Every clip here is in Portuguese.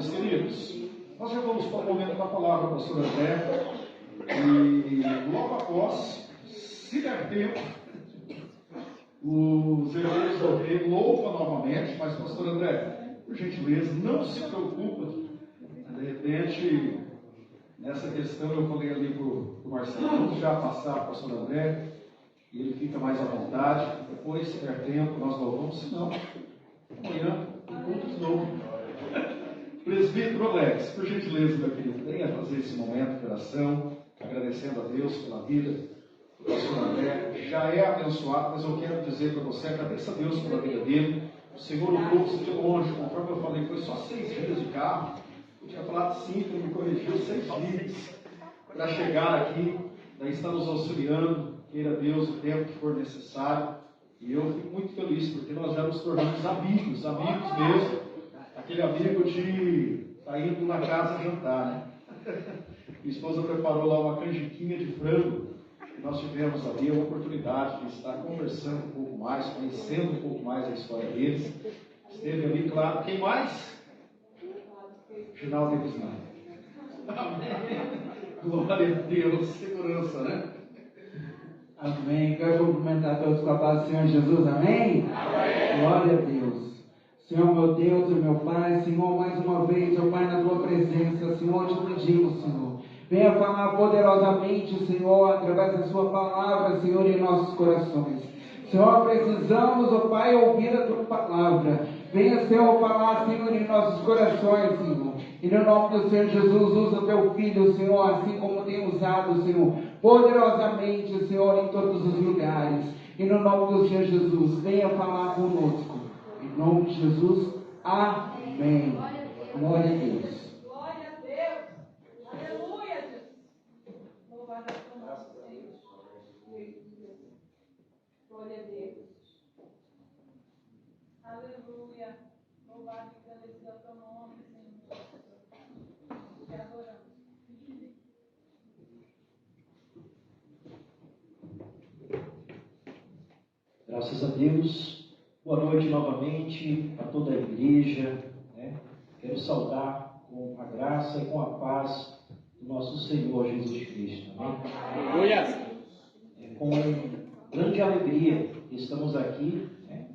Meus queridos, nós já vamos para o momento da palavra, pastor André, e logo após, se der tempo, os irmãos do rei louvam novamente, mas pastor André, por gentileza, não se preocupa, de repente, nessa questão eu falei ali para o Marcelo, já passar para o pastor André, e ele fica mais à vontade, depois se der tempo nós louvamos, senão, amanhã, o culto de novo. Presbítero Alex, por gentileza, meu querido, venha fazer esse momento de oração, agradecendo a Deus pela vida do pastor André. Já é abençoado, mas eu quero dizer para você, agradeça a Deus pela vida dele. O Senhor o trouxe de longe, conforme eu falei, foi só 6 dias de carro. Eu tinha falado 5, ele me corrigiu 6 dias para chegar aqui. Daí está nos auxiliando, queira Deus, o tempo que for necessário. E eu fico muito feliz, porque nós já nos tornamos amigos mesmo. Aquele amigo de estar indo na casa jantar, né? Minha esposa preparou lá uma canjiquinha de frango. E nós tivemos ali a oportunidade de estar conversando um pouco mais, conhecendo um pouco mais a história deles. Esteve ali, claro. Quem mais? Ginaldo Elismar. Glória a Deus, segurança, né? Amém. Quero cumprimentar todos com a paz do Senhor Jesus. Amém? Amém. Glória a Deus. Senhor, meu Deus e meu Pai, Senhor, mais uma vez, meu Pai, na Tua presença, Senhor, te pedimos, Senhor. Venha falar poderosamente, Senhor, através da Sua palavra, Senhor, em nossos corações. Senhor, precisamos, ó Pai, ouvir a Tua palavra. Venha, Senhor, falar, Senhor, em nossos corações, Senhor. E no nome do Senhor Jesus, usa Teu Filho, Senhor, assim como tem usado, Senhor, poderosamente, Senhor, em todos os lugares. E no nome do Senhor Jesus, venha falar conosco. Em nome de Jesus, amém. Glória a Deus. Glória a Deus. Aleluia, Jesus. Louvado seja o nosso Senhor. Glória a Deus. Aleluia. Louvado e agradecido ao teu nome, Senhor. Te adoramos. Graças a Deus. Boa noite novamente a toda a igreja, né? Quero saudar com a graça e com a paz do nosso Senhor Jesus Cristo. Amém? É com grande alegria que estamos aqui, né?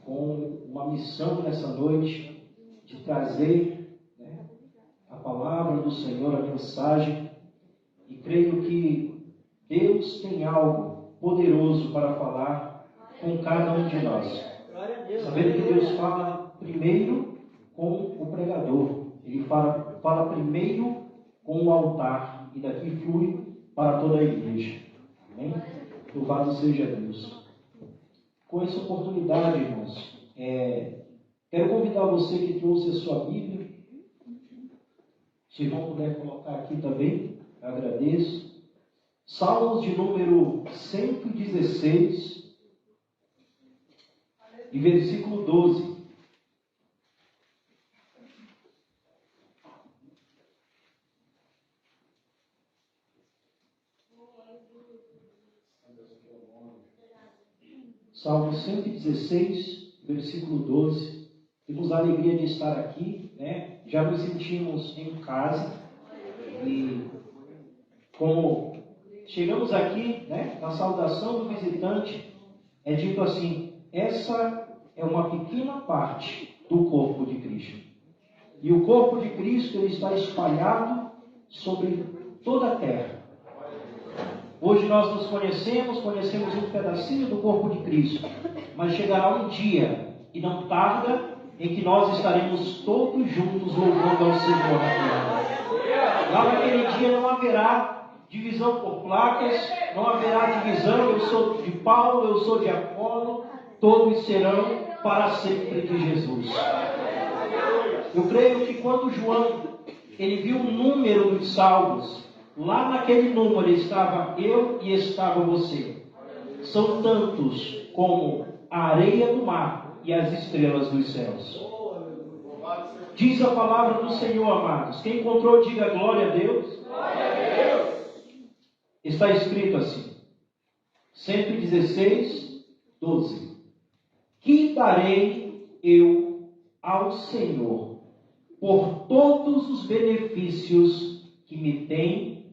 Com uma missão nessa noite de trazer, né, a palavra do Senhor, a mensagem, e creio que Deus tem algo poderoso para falar com cada um de nós. Sabendo que Deus fala primeiro com o pregador. Ele fala primeiro com o altar. E daqui flui para toda a igreja. Amém? Louvado seja Deus. Com essa oportunidade, irmãos, quero convidar você que trouxe a sua Bíblia. Se o irmão puder colocar aqui também, eu agradeço. Salmos de número 116. E versículo 12. Salmo 116, versículo 12. Temos a alegria de estar aqui, né? Já nos sentimos em casa. E como chegamos aqui, né, na saudação do visitante, é dito assim: essa é uma pequena parte do corpo de Cristo. E o corpo de Cristo ele está espalhado sobre toda a terra. Hoje nós nos conhecemos um pedacinho do corpo de Cristo. Mas chegará um dia, e não tarda, em que nós estaremos todos juntos louvando ao Senhor na terra. Lá naquele dia não haverá divisão por placas, não haverá divisão, eu sou de Paulo, eu sou de Apolo, todos serão para sempre de Jesus. Eu creio que quando João ele viu o número dos salvos, lá naquele número estava eu e estava você. São tantos como a areia do mar e as estrelas dos céus. Diz a palavra do Senhor, amados. Quem encontrou, diga glória a Deus. Glória a Deus. Está escrito assim, 116, 12. Que darei eu ao Senhor por todos os benefícios que me tem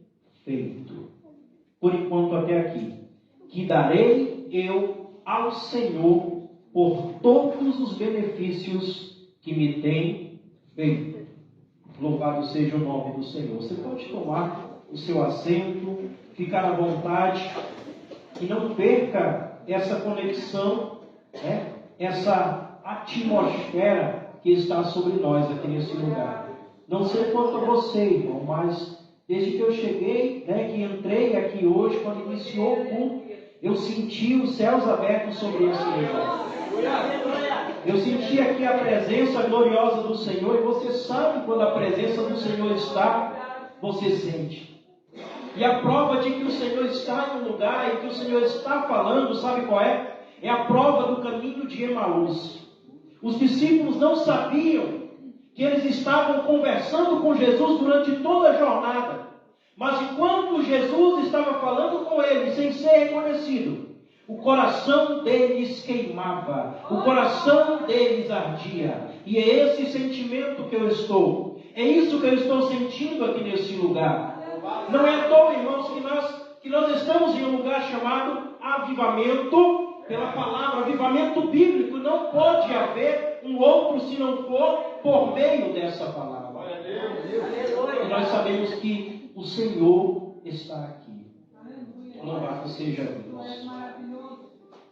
feito. Por enquanto até aqui. Que darei eu ao Senhor por todos os benefícios que me tem feito. Louvado seja o nome do Senhor. Você pode tomar o seu assento, ficar à vontade e não perca essa conexão, né? Essa atmosfera que está sobre nós aqui nesse lugar. Não sei quanto a você, irmão, mas desde que eu cheguei, né, que entrei aqui hoje, quando iniciou o culto, eu senti os céus abertos sobre esse lugar. Eu senti aqui a presença gloriosa do Senhor, e você sabe quando a presença do Senhor está, você sente. E a prova de que o Senhor está em um lugar e que o Senhor está falando, sabe qual é? É a prova do caminho de Emaús. Os discípulos não sabiam que eles estavam conversando com Jesus durante toda a jornada. Mas enquanto Jesus estava falando com eles, sem ser reconhecido, o coração deles queimava, o coração deles ardia. E é esse sentimento que eu estou, é isso que eu estou sentindo aqui nesse lugar. Não é à toa, irmãos, que nós estamos em um lugar chamado avivamento, pela palavra, avivamento bíblico. Não pode haver um outro se não for por meio dessa palavra. E nós sabemos que o Senhor está aqui. Louvado seja Deus.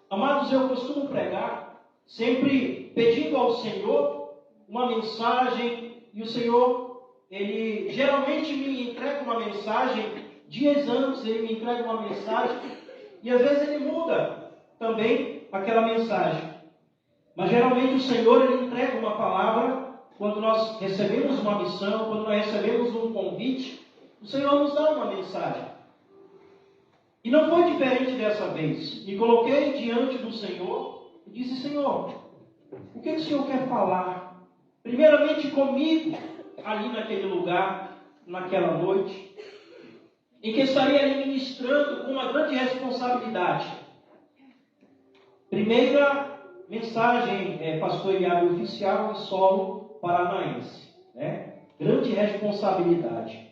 Amados, eu costumo pregar sempre pedindo ao Senhor uma mensagem, e o Senhor, Ele geralmente me entrega uma mensagem, dias antes Ele me entrega uma mensagem, e às vezes Ele muda também aquela mensagem. Mas geralmente o Senhor, Ele entrega uma palavra quando nós recebemos uma missão, quando nós recebemos um convite, o Senhor nos dá uma mensagem. E não foi diferente dessa vez. Me coloquei diante do Senhor e disse: Senhor, o que o Senhor quer falar? Primeiramente comigo, ali naquele lugar, naquela noite, em que estaria ali ministrando com uma grande responsabilidade. Primeira mensagem, pastoreada oficial em solo paranaense, né? Grande responsabilidade.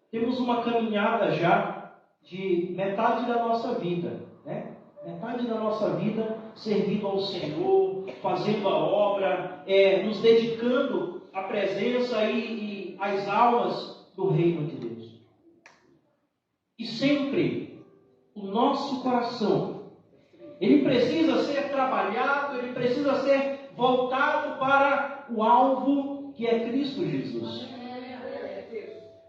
Temos uma caminhada já de metade da nossa vida, né? Metade da nossa vida servindo ao Senhor, fazendo a obra, nos dedicando à presença e às almas do reino de Deus. E sempre o nosso coração, ele precisa ser trabalhado, ele precisa ser voltado para o alvo que é Cristo Jesus.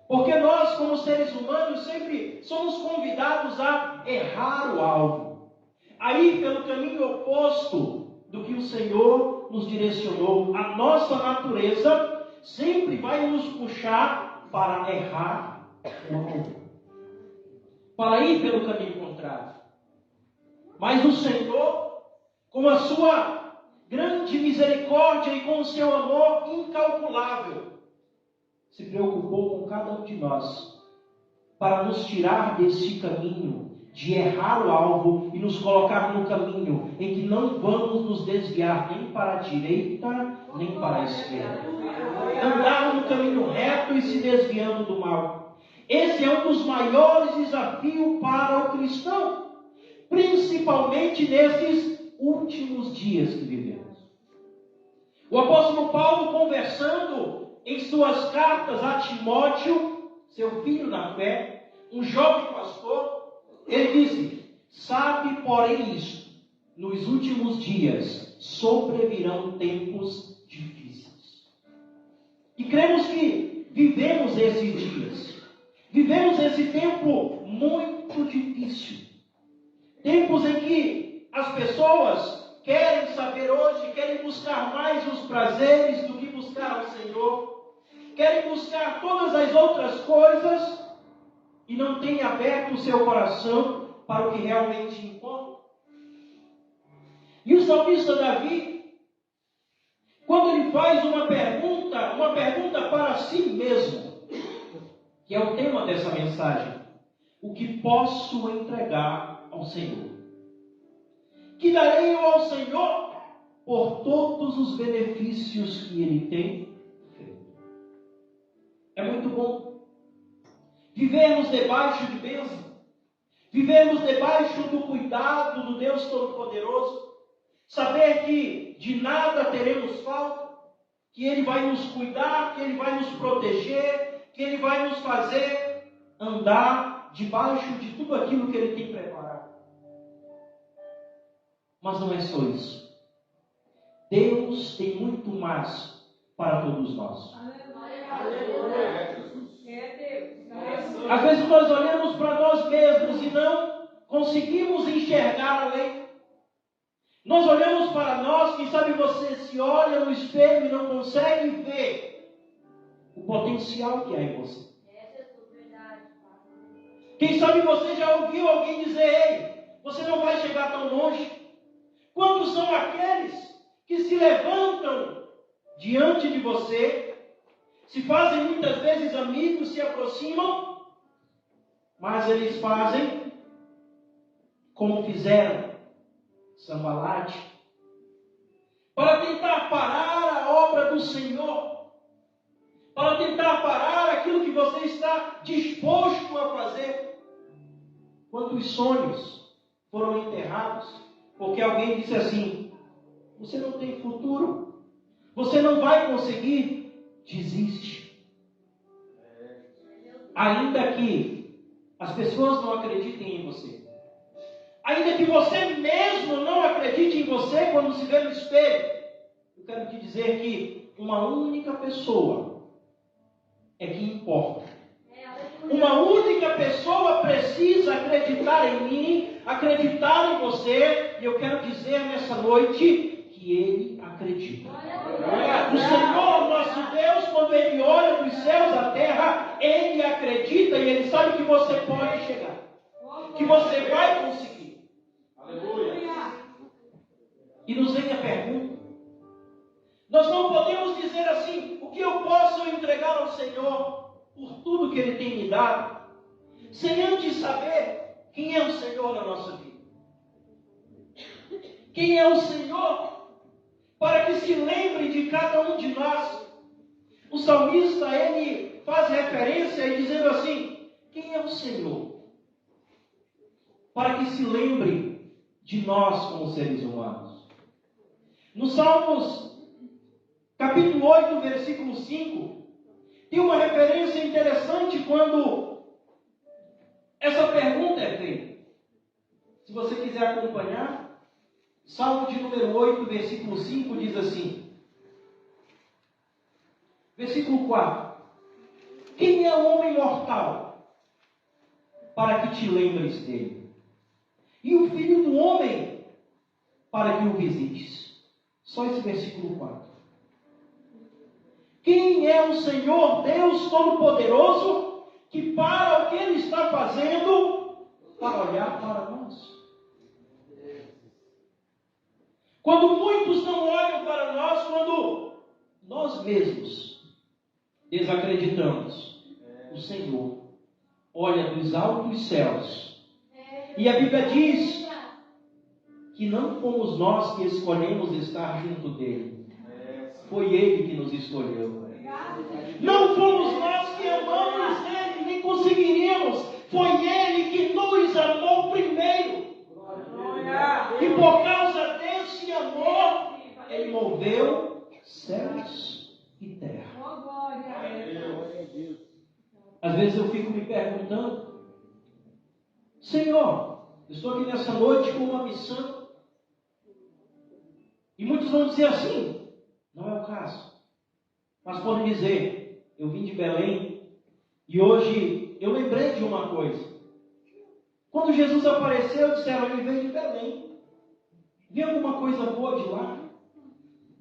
Porque nós, como seres humanos, sempre somos convidados a errar o alvo, a ir pelo caminho oposto do que o Senhor nos direcionou. A nossa natureza sempre vai nos puxar para errar o alvo, para ir pelo caminho contrário. Mas o Senhor, com a sua grande misericórdia e com o seu amor incalculável, se preocupou com cada um de nós para nos tirar desse caminho de errar o alvo e nos colocar no caminho em que não vamos nos desviar nem para a direita nem para a esquerda. Andar no caminho reto e se desviando do mal. Esse é um dos maiores desafios para o cristão, principalmente nesses últimos dias que vivemos. O apóstolo Paulo, conversando em suas cartas a Timóteo, seu filho na fé, um jovem pastor, ele disse: sabe, porém, isto, nos últimos dias sobrevirão tempos difíceis. E cremos que vivemos esses dias, vivemos esse tempo muito difícil, tempos em que as pessoas querem saber hoje, querem buscar mais os prazeres do que buscar ao Senhor, querem buscar todas as outras coisas e não têm aberto o seu coração para o que realmente importa. E o salmista Davi, quando ele faz uma pergunta para si mesmo, que é o tema dessa mensagem: o que posso entregar ao Senhor? Que darei eu ao Senhor por todos os benefícios que Ele tem feito? bom. Vivermos debaixo de bênção. Vivermos debaixo do cuidado do Deus Todo-Poderoso. Saber que de nada teremos falta. Que Ele vai nos cuidar, que Ele vai nos proteger, que Ele vai nos fazer andar debaixo de tudo aquilo que Ele tem preparado. Mas não é só isso. Deus tem muito mais para todos nós. Às vezes nós olhamos para nós mesmos e não conseguimos enxergar além. Nós olhamos para nós, quem sabe você se olha no espelho e não consegue ver o potencial que há em você. Quem sabe você já ouviu alguém dizer: ei, você não vai chegar tão longe. Quantos são aqueles que se levantam diante de você, se fazem muitas vezes amigos, se aproximam, mas eles fazem como fizeram Sambalate, para tentar parar a obra do Senhor, para tentar parar aquilo que você está disposto a fazer. Quantos sonhos foram enterrados porque alguém disse assim: você não tem futuro, você não vai conseguir, desiste. Ainda que as pessoas não acreditem em você, ainda que você mesmo não acredite em você quando se vê no espelho, eu quero te dizer que uma única pessoa é que importa. Uma única pessoa precisa acreditar em mim, acreditar em você, e eu quero dizer nessa noite que Ele acredita. O Senhor, nosso Deus, quando Ele olha dos céus à terra, Ele acredita e Ele sabe que você pode chegar, que você vai conseguir. Aleluia. E nos vem a pergunta: nós não podemos dizer assim: o que eu posso entregar ao Senhor por tudo que Ele tem me dado, sem antes saber quem é o Senhor na nossa vida. Quem é o Senhor, para que se lembre de cada um de nós. O salmista, ele faz referência e dizendo assim: quem é o Senhor? Para que se lembre de nós como seres humanos. No Salmos, capítulo 8, versículo 5, tem uma referência interessante quando essa pergunta é feita. Se você quiser acompanhar, Salmo de número 8, versículo 5 diz assim. Versículo 4. Quem é o homem mortal para que te lembres dele? E o filho do homem para que o visites? Só esse versículo 4. Quem é o Senhor Deus Todo-Poderoso que para o que Ele está fazendo para olhar para nós? Quando muitos não olham para nós, quando nós mesmos desacreditamos, o Senhor olha dos altos céus. E a Bíblia diz que não fomos nós que escolhemos estar junto dele. Foi Ele que nos escolheu. Não fomos nós que amamos Ele, nem conseguiríamos. Foi Ele que nos amou primeiro. E por causa desse amor, Ele moveu céus e terra. Às vezes eu fico me perguntando: Senhor, eu estou aqui nessa noite com uma missão. E muitos vão dizer assim: não é o caso. Mas podem dizer: eu vim de Belém e hoje eu lembrei de uma coisa. Quando Jesus apareceu, disseram: ele veio de Belém. Viu alguma coisa boa de lá?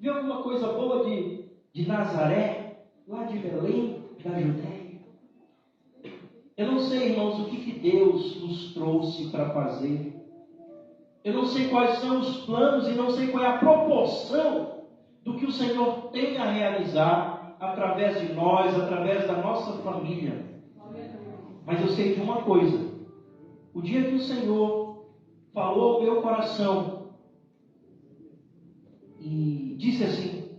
Viu alguma coisa boa de Nazaré? Lá de Belém, da Judéia? Eu não sei, irmãos, o que Deus nos trouxe para fazer. Eu não sei quais são os planos e não sei qual é a proporção do que o Senhor tem a realizar através de nós, através da nossa família. Mas eu sei de uma coisa: o dia que o Senhor falou ao meu coração e disse assim,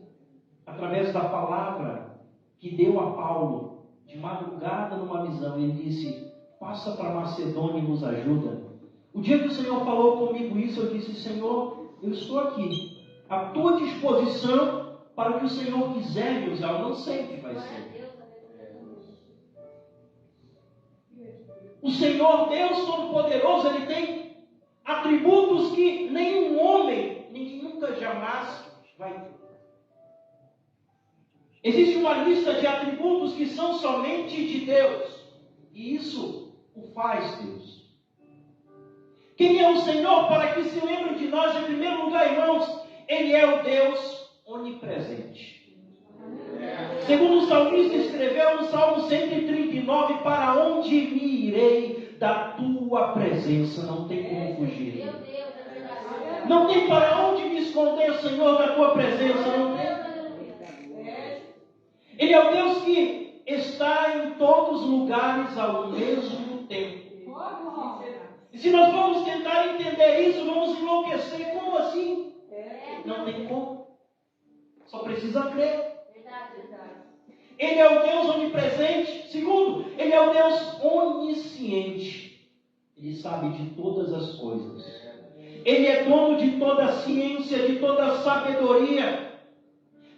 através da palavra que deu a Paulo, de madrugada numa visão, ele disse: passa para Macedônia e nos ajuda. O dia que o Senhor falou comigo isso, eu disse: Senhor, eu estou aqui, à tua disposição para o que o Senhor quiser me usar. Eu não sei o que vai ser. O Senhor, Deus Todo-Poderoso, Ele tem atributos que nenhum homem, ninguém nunca jamais vai ter. Existe uma lista de atributos que são somente de Deus. E isso o faz Deus. Quem é o Senhor para que se lembre de nós? Em primeiro lugar, irmãos, Ele é o Deus onipresente. Segundo o salmista escreveu no Salmo 139, para onde me irei da tua presença? Não tem como fugir. Não tem para onde me esconder, Senhor, da tua presença. Não tem. Ele é o Deus que está em todos os lugares ao mesmo tempo. E se nós vamos tentar entender isso, vamos enlouquecer. Como assim? Não tem como. Só precisa crer. Ele é o Deus onipresente. Segundo, Ele é o Deus onisciente. Ele sabe de todas as coisas. Ele é dono de toda a ciência, de toda a sabedoria.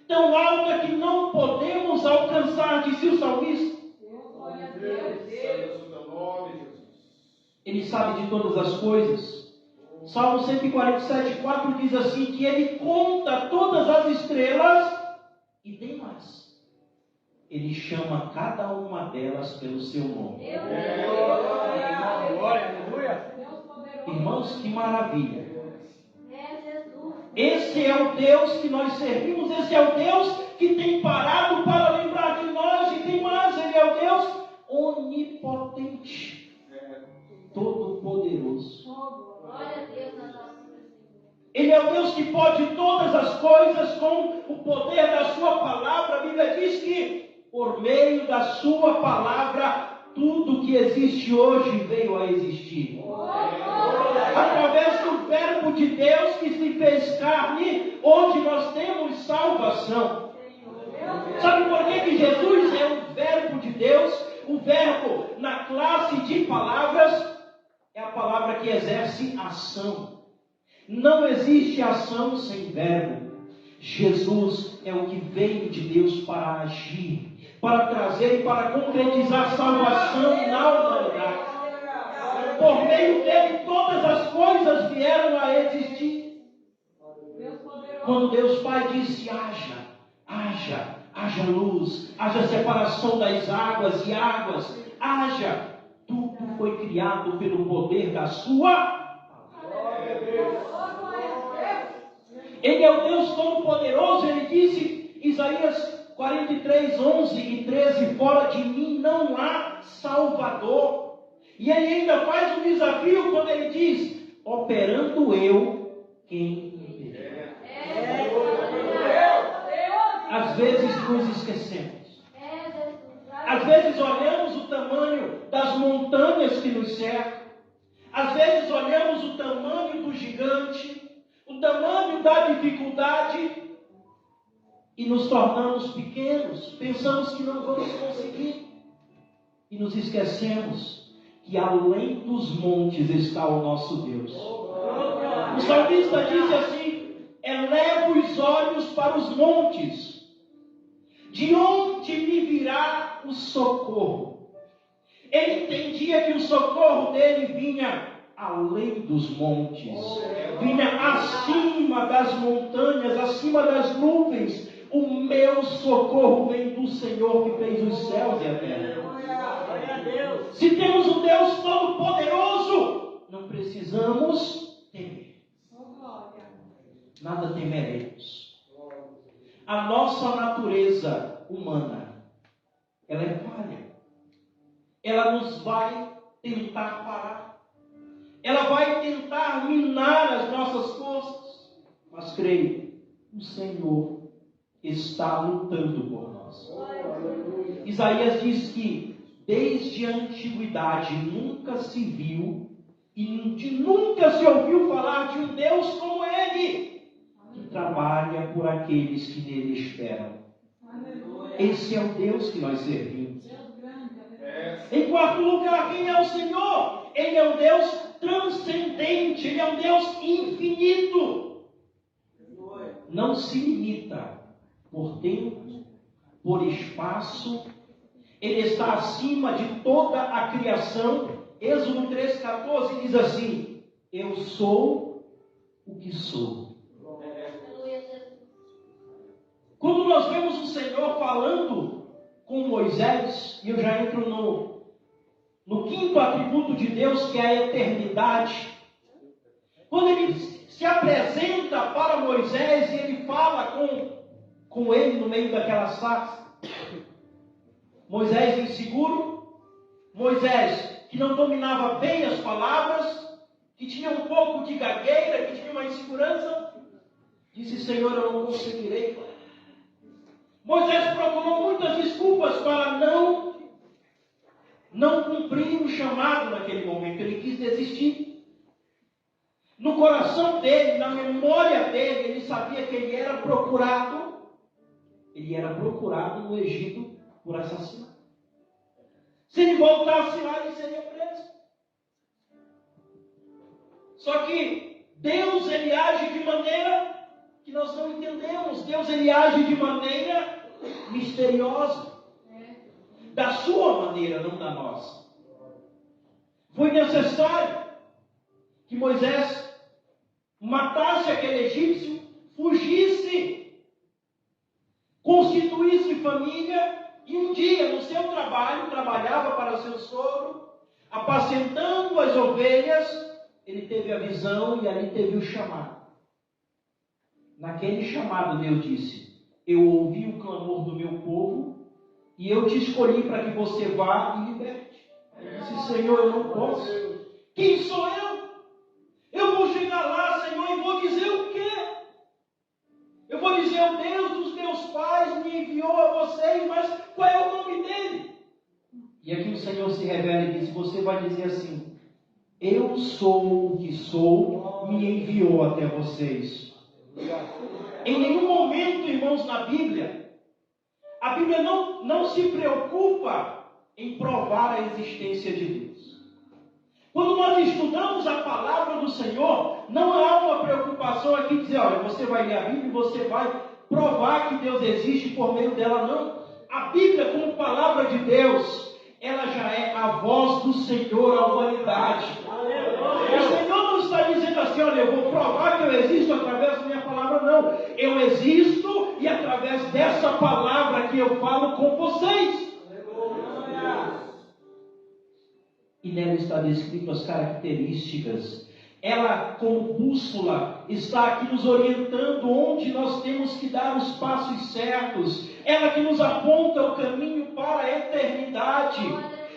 Tão alta que não podemos alcançar, disse o salmista. Ele sabe de todas as coisas. Salmo 147, 4 diz assim, que Ele conta todas as estrelas e tem mais. Ele chama cada uma delas pelo seu nome. Irmãos, que maravilha. Esse é o Deus que nós servimos. Esse é o Deus que tem parado para lembrar de nós. E tem mais, Ele é o Deus onipotente, todo-poderoso. Ele é o Deus que pode todas as coisas com o poder da sua palavra. A Bíblia diz que por meio da sua palavra tudo que existe hoje veio a existir. Através do verbo de Deus que se fez carne, hoje nós temos salvação. Sabe por que Jesus é o verbo de Deus? O verbo na classe de palavras é a palavra que exerce ação. Não existe ação sem verbo. Jesus é o que veio de Deus para agir, para trazer e para concretizar salvação na humanidade. Por meio dele todas as coisas vieram a existir. Quando Deus Pai disse: haja luz, haja separação das águas e águas, haja, tudo foi criado pelo poder da sua. Ele é o Deus Todo-Poderoso. Ele disse, Isaías 43, 11 e 13, fora de mim não há Salvador. E ele ainda faz um desafio quando ele diz, operando eu, quem impedirá? Às vezes nos esquecemos. Às vezes olhamos o tamanho das montanhas que nos cercam. Às vezes olhamos o tamanho do gigante, o tamanho da dificuldade e nos tornamos pequenos. Pensamos que não vamos conseguir. E nos esquecemos que além dos montes está o nosso Deus. O salmista diz assim, eleva os olhos para os montes. De onde me virá o socorro? Ele entendia que o socorro dele vinha além dos montes, vinha acima das montanhas, acima das nuvens. O meu socorro vem do Senhor que fez os céus e a terra. Se temos um Deus Todo-Poderoso, não precisamos temer. Nada temeremos. A nossa natureza humana, ela é falha. Ela nos vai tentar parar. Ela vai tentar minar as nossas forças. Mas creio, o Senhor está lutando por nós. Isaías diz que desde a antiguidade nunca se viu e nunca se ouviu falar de um Deus como Ele, que trabalha por aqueles que nele esperam. Esse é o Deus que nós servimos. Em quarto lugar, quem é o Senhor? Ele é um Deus transcendente, Ele é um Deus infinito. Não se limita por tempo, por espaço. Ele está acima de toda a criação. Êxodo 3,14 diz assim: eu sou o que sou. Quando nós vemos o Senhor falando com Moisés, e eu já entro no quinto atributo de Deus, que é a eternidade. Quando ele se apresenta para Moisés e ele fala com ele no meio daquela sarça, Moisés inseguro, Moisés que não dominava bem as palavras, que tinha um pouco de gagueira, que tinha uma insegurança, disse: Senhor, eu não conseguirei. Moisés procurou muitas desculpas para não cumprir o chamado naquele momento. Ele quis desistir. No coração dele, na memória dele, ele sabia que ele era procurado. Ele era procurado no Egito por assassinato. Se ele voltasse lá, ele seria preso. Só que Deus, ele age de maneira que nós não entendemos. Deus, ele age de maneira misteriosa. Da sua maneira, não da nossa. Foi necessário que Moisés matasse aquele egípcio, fugisse, constituísse família, e um dia, no seu trabalho, trabalhava para seu sogro, apacentando as ovelhas, ele teve a visão e ali teve o chamado. Naquele chamado, Deus disse: eu ouvi o clamor do meu povo e eu te escolhi para que você vá e liberte. Ele disse: Senhor, eu não posso. Quem sou eu? Eu vou chegar lá, Senhor, e vou dizer o quê? Eu vou dizer: o Deus dos meus pais me enviou a vocês, mas qual é o nome dele? E aqui o Senhor se revela e diz: você vai dizer assim: eu sou o que sou, me enviou até vocês. Em nenhum momento, irmãos, na Bíblia, a Bíblia não se preocupa em provar a existência de Deus. Quando nós estudamos a palavra do Senhor, não há uma preocupação aqui de dizer: olha, você vai ler a Bíblia e você vai provar que Deus existe por meio dela. Não. A Bíblia, como palavra de Deus, ela já é a voz do Senhor à humanidade. O Senhor não está dizendo assim: olha, eu vou provar que eu existo através da minha palavra. Não. Eu existo e através dessa palavra que eu falo com vocês. E nela está descrito as características. Ela, como bússola, está aqui nos orientando onde nós temos que dar os passos certos. Ela que nos aponta o caminho para a eternidade.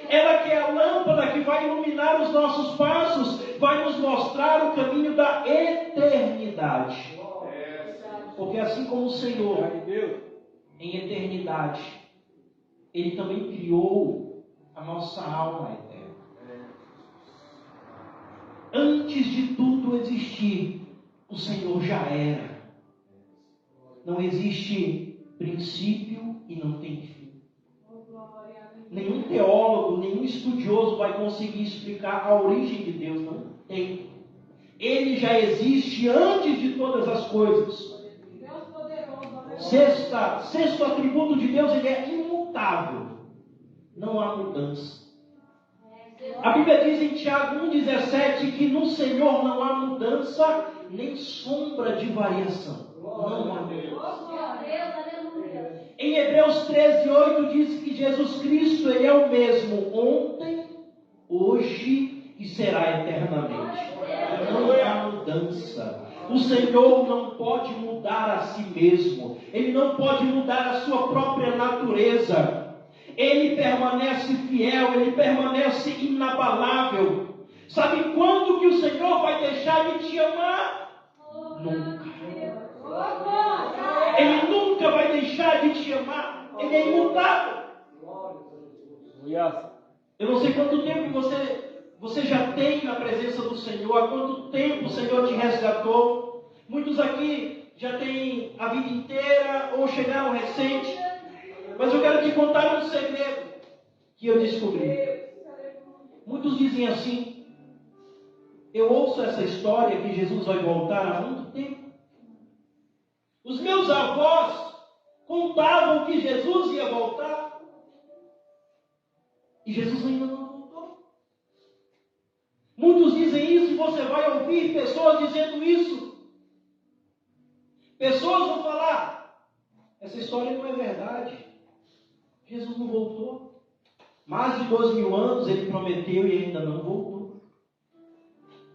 Ela que é a lâmpada que vai iluminar os nossos passos, vai nos mostrar o caminho da eternidade. Porque assim como o Senhor, em eternidade, Ele também criou a nossa alma eterna. Antes de tudo existir, o Senhor já era. Não existe princípio e não tem fim. Nenhum teólogo, nenhum estudioso vai conseguir explicar a origem de Deus. Não tem. Ele já existe antes de todas as coisas. Sexto atributo de Deus: Ele é imutável. Não há mudança. A Bíblia diz em Tiago 1,17 que no Senhor não há mudança, nem sombra de variação. Não há mudança. Em Hebreus 13,8 diz que Jesus Cristo, Ele é o mesmo ontem, hoje e será eternamente. Não há mudança. O Senhor não pode mudar a si mesmo. Ele não pode mudar a sua própria natureza. Ele permanece fiel, Ele permanece inabalável. Sabe quando que o Senhor vai deixar de te amar? Nunca. Ele nunca vai deixar de te amar. Ele é imutável. Eu não sei quanto tempo você já tem na presença do Senhor, há quanto tempo o Senhor te resgatou. Muitos aqui já têm a vida inteira ou chegaram recente. Mas eu quero te contar um segredo que eu descobri. Muitos dizem assim, eu ouço essa história que Jesus vai voltar há muito tempo. Os meus avós contavam que Jesus ia voltar. E Jesus ainda não voltou. Muitos dizem isso e você vai ouvir pessoas dizendo isso. Pessoas vão falar, essa história não é verdade. Jesus não voltou. Mais de 2.000 anos ele prometeu e ainda não voltou.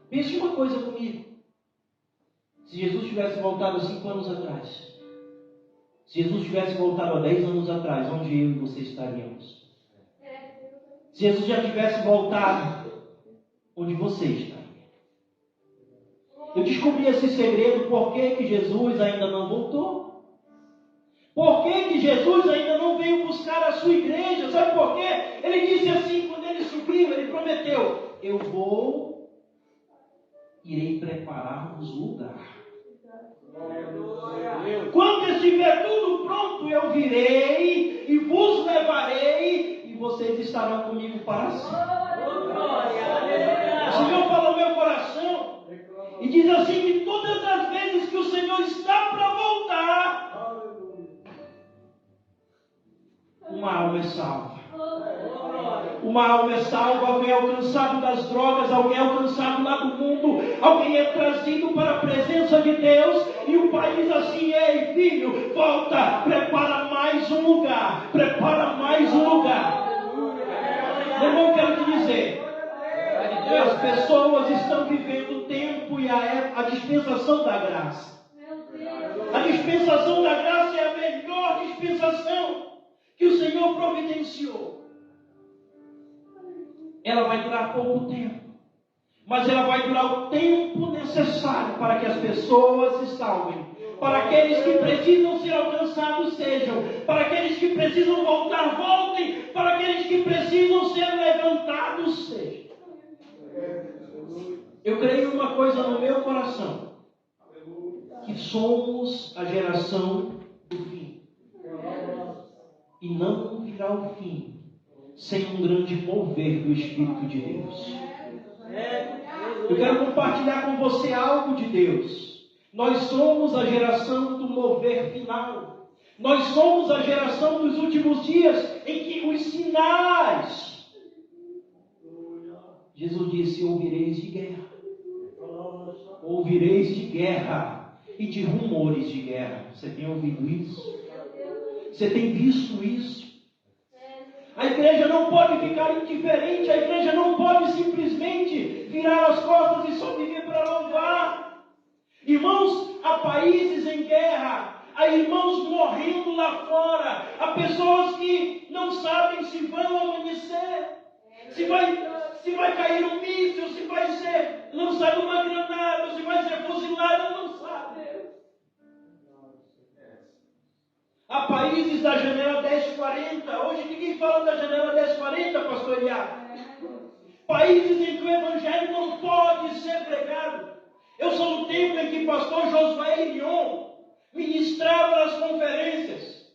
Pense uma coisa comigo. Se Jesus tivesse voltado 5 anos atrás, se Jesus tivesse voltado há 10 anos atrás, onde eu e você estaríamos? Se Jesus já tivesse voltado, onde você estaria? Eu descobri esse segredo, por que Jesus ainda não voltou? Por que Jesus ainda não veio buscar a sua igreja? Sabe por quê? Ele disse assim, quando ele subiu, ele prometeu, eu irei preparar-vos lugar. Quando estiver tudo pronto, eu virei e vos levarei e vocês estarão comigo para sempre. O Senhor fala no meu coração e diz assim que todas as vezes que o Senhor está para voltar, uma alma é salva. Uma alma é salva, alguém é alcançado das drogas, alguém é alcançado lá do mundo, alguém é trazido para a presença de Deus, e o Pai diz assim, ei filho, volta, prepara mais um lugar, prepara mais um lugar. Eu quero te dizer, as pessoas estão vivendo o tempo e a dispensação da graça. A dispensação da graça é a melhor dispensação que o Senhor providenciou. Ela vai durar pouco tempo, mas ela vai durar o tempo necessário para que as pessoas se salvem, para aqueles que precisam ser alcançados sejam, para aqueles que precisam voltar, voltem, para aqueles que precisam ser levantados sejam. Eu creio uma coisa no meu coração, que somos a geração do fim, e não virá o fim sem um grande mover do Espírito de Deus. Eu quero compartilhar com você algo de Deus. Nós somos a geração do mover final. Nós somos a geração dos últimos dias em que os sinais. Jesus disse, ouvireis de guerra. Ouvireis de guerra e de rumores de guerra. Você tem ouvido isso? Você tem visto isso? A igreja não pode ficar indiferente, a igreja não pode simplesmente virar as costas e só viver para louvar. Irmãos, há países em guerra, há irmãos morrendo lá fora, há pessoas que não sabem se vão amanhecer, se vai cair um míssil, se vai ser lançada uma granada, se vai ser fuzilada, não sabe. Há países da janela 1040, hoje ninguém fala da janela 1040, pastor Iago. Países em que o evangelho não pode ser pregado. Eu sou do tempo em que o pastor Josué Irion ministrava nas conferências.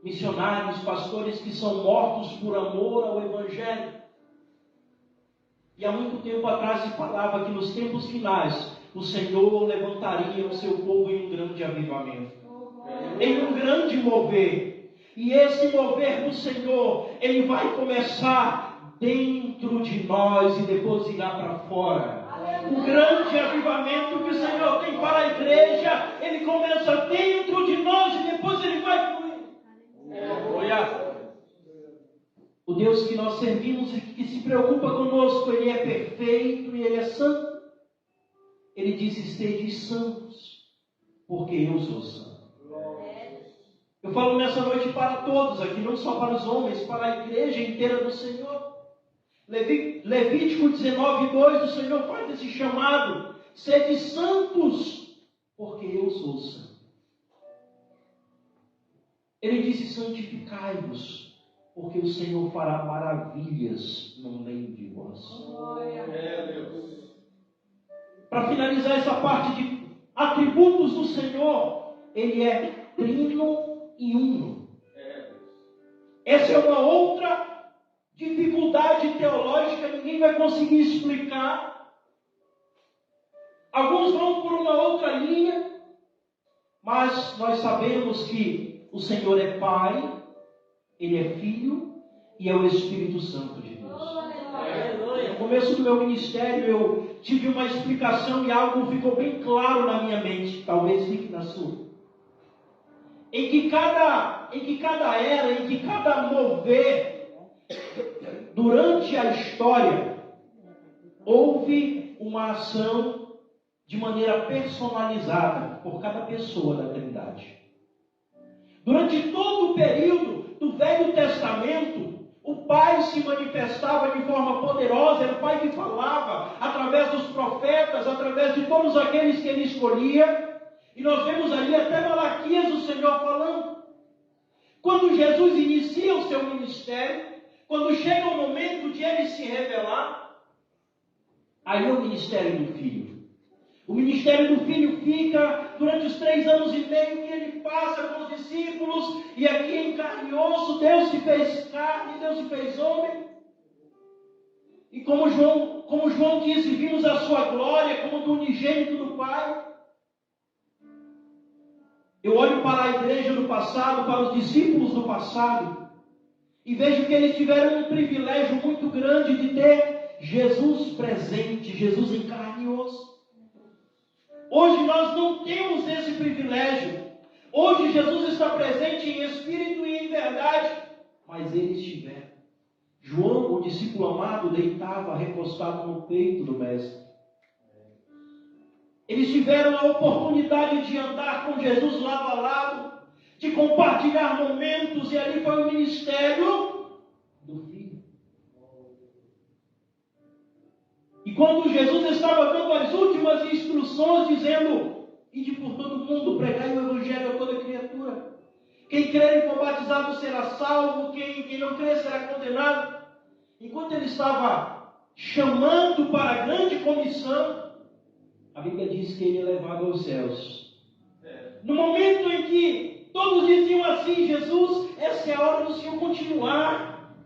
Missionários, pastores que são mortos por amor ao evangelho. E há muito tempo atrás se falava que nos tempos finais o Senhor levantaria o seu povo em um grande avivamento, em um grande mover. E esse mover do Senhor, ele vai começar dentro de nós e depois irá para fora. O grande avivamento que o Senhor tem para a igreja, ele começa dentro de nós e depois ele vai fluir. O Deus que nós servimos e que se preocupa conosco, ele é perfeito e ele é santo. Ele disse, sede santos, porque eu sou santo. Eu falo nessa noite para todos aqui, não só para os homens, para a igreja inteira do Senhor. Levítico 19:2, o Senhor faz esse chamado, sede santos, porque eu sou santo. Ele disse, santificai-vos, porque o Senhor fará maravilhas no meio de vós. Para finalizar essa parte de atributos do Senhor, ele é trino e uno. Essa é uma outra ninguém vai conseguir explicar. Alguns vão por uma outra linha, mas nós sabemos que o Senhor é Pai, Ele é Filho e é o Espírito Santo de Deus. No começo do meu ministério eu tive uma explicação e algo ficou bem claro na minha mente, talvez fique na sua. Em que cada era, em que cada mover durante a história, houve uma ação de maneira personalizada por cada pessoa da Trindade. Durante todo o período do Velho Testamento, o Pai se manifestava de forma poderosa, era o Pai que falava através dos profetas, através de todos aqueles que Ele escolhia. E nós vemos ali até Malaquias o Senhor falando. Quando Jesus inicia o seu ministério, quando chega o momento de Ele se revelar, aí é o ministério do Filho. O ministério do Filho fica durante os 3 anos e meio que Ele passa com os discípulos, e aqui em carne e osso, Deus se fez carne, Deus se fez homem. E como João disse, vimos a sua glória como do unigênito do Pai. Eu olho para a igreja do passado, para os discípulos do passado, e vejo que eles tiveram um privilégio muito grande de ter Jesus presente, Jesus em carne e osso. Hoje nós não temos esse privilégio. Hoje Jesus está presente em espírito e em verdade, mas eles tiveram. João, o discípulo amado, deitava recostado no peito do Mestre. Eles tiveram a oportunidade de andar com Jesus lado a lado, de compartilhar momentos, e ali foi o ministério do Filho. E quando Jesus estava dando as últimas instruções, dizendo: ide por todo mundo, pregai o Evangelho a toda criatura. Quem crer e for batizado será salvo, quem não crer será condenado. Enquanto ele estava chamando para a grande comissão, a Bíblia diz que ele é levado aos céus. No momento em que todos diziam assim: Jesus, essa é a hora do Senhor continuar,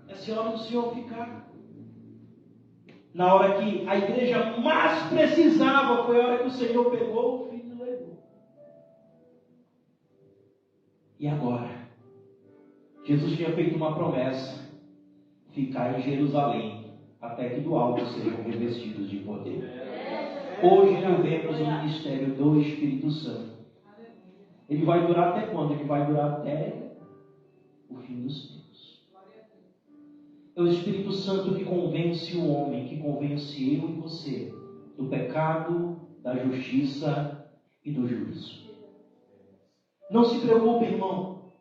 essa é a hora do Senhor ficar. Na hora que a igreja mais precisava, foi a hora que o Senhor pegou o Filho e levou. E agora? Jesus tinha feito uma promessa: ficar em Jerusalém, até que do alto sejam revestidos de poder. Hoje nós vemos o ministério do Espírito Santo. Ele vai durar até quando? Ele vai durar até o fim dos tempos. É o Espírito Santo que convence o homem, que convence eu e você do pecado, da justiça e do juízo. Não se preocupe, irmão.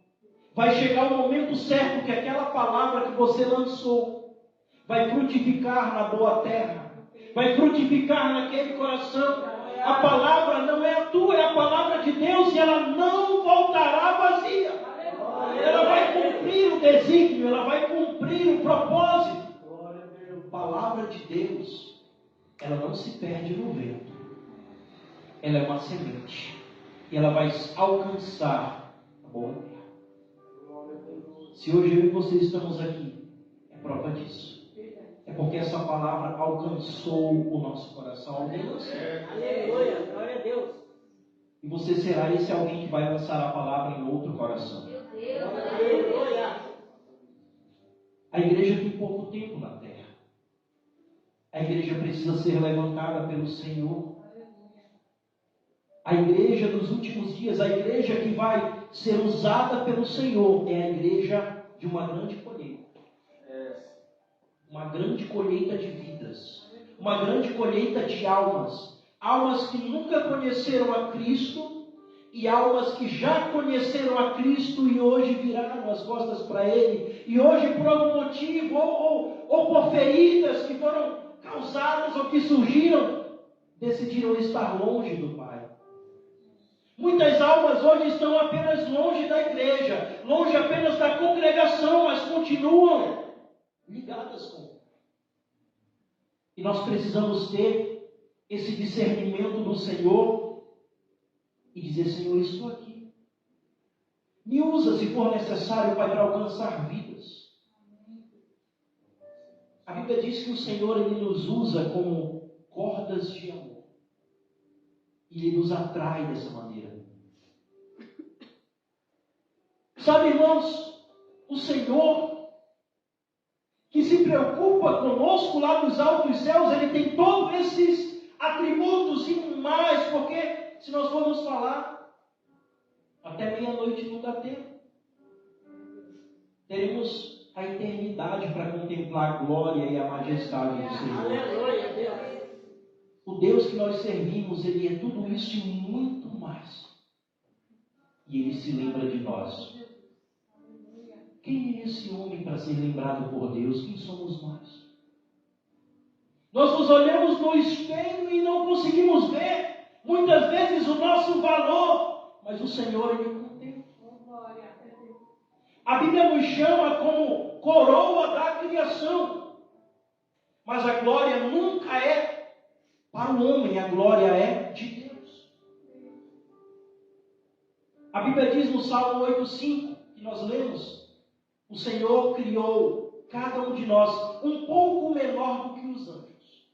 Vai chegar o momento certo que aquela palavra que você lançou vai frutificar na boa terra, vai frutificar naquele coração. A palavra não é a tua, é a palavra de Deus, e ela não voltará vazia. Ela vai cumprir o desígnio, ela vai cumprir o propósito. A palavra de Deus, ela não se perde no vento. Ela é uma semente, e ela vai alcançar a boa terra. Se hoje eu e você estamos aqui, é prova disso. É porque essa palavra alcançou o nosso coração. Alguém lançou. Aleluia, glória a Deus. E você será esse alguém que vai lançar a palavra em outro coração. Aleluia. A igreja tem pouco tempo na terra. A igreja precisa ser levantada pelo Senhor. A igreja dos últimos dias, a igreja que vai ser usada pelo Senhor, é a igreja de uma grande colheita. Uma grande colheita de vidas. Uma grande colheita de almas. Almas que nunca conheceram a Cristo, e almas que já conheceram a Cristo e hoje viraram as costas para Ele, e hoje por algum motivo, ou por feridas que foram causadas ou que surgiram, decidiram estar longe do Pai. Muitas almas hoje estão apenas longe da igreja, longe apenas da congregação, mas continuam ligadas com Ele. E nós precisamos ter esse discernimento do Senhor e dizer: Senhor, eu estou aqui. Me usa se for necessário, Pai, para alcançar vidas. A Bíblia diz que o Senhor ele nos usa como cordas de amor. E Ele nos atrai dessa maneira. Sabe, irmãos, o Senhor que se preocupa conosco lá nos altos céus, Ele tem todos esses atributos e mais, porque se nós formos falar, até meia-noite não dá tempo. Teremos a eternidade para contemplar a glória e a majestade do Senhor. Aleluia, Deus. O Deus que nós servimos, Ele é tudo isso e muito mais. E Ele se lembra de nós. Quem é esse homem para ser lembrado por Deus? Quem somos nós? Nós nos olhamos no espelho e não conseguimos ver, muitas vezes, o nosso valor. Mas o Senhor, Ele contempla. A Bíblia nos chama como coroa da criação. Mas a glória nunca é para o homem, a glória é de Deus. A Bíblia diz no Salmo 8,5, que nós lemos, o Senhor criou cada um de nós um pouco menor do que os anjos.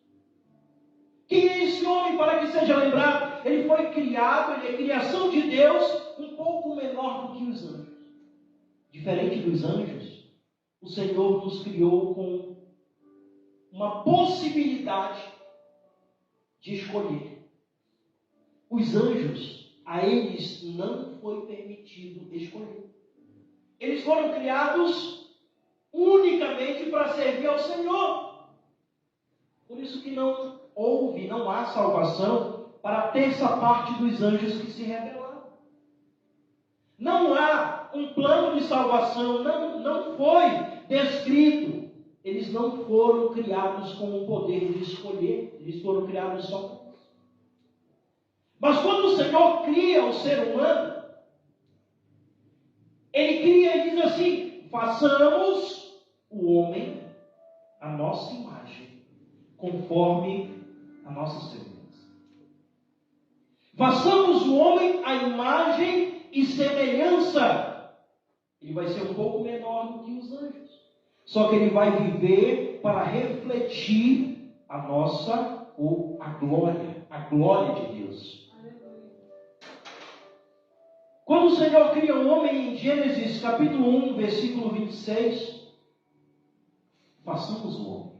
Quem é esse homem para que seja lembrado? Ele foi criado, ele é criação de Deus, um pouco menor do que os anjos. Diferente dos anjos, o Senhor nos criou com uma possibilidade de escolher. Os anjos, a eles não foi permitido escolher. Eles foram criados unicamente para servir ao Senhor. Por isso que não há salvação para a terça parte dos anjos que se rebelaram. Não há um plano de salvação, não foi descrito. Eles não foram criados com o poder de escolher, eles foram criados só com isso. Mas quando o Senhor cria o ser humano, Ele cria e diz assim: façamos o homem a nossa imagem, conforme a nossa semelhança. Façamos o homem a imagem e semelhança. Ele vai ser um pouco menor do que os anjos. Só que ele vai viver para refletir a glória de Deus. Quando o Senhor cria o homem em Gênesis capítulo 1, versículo 26, façamos o homem.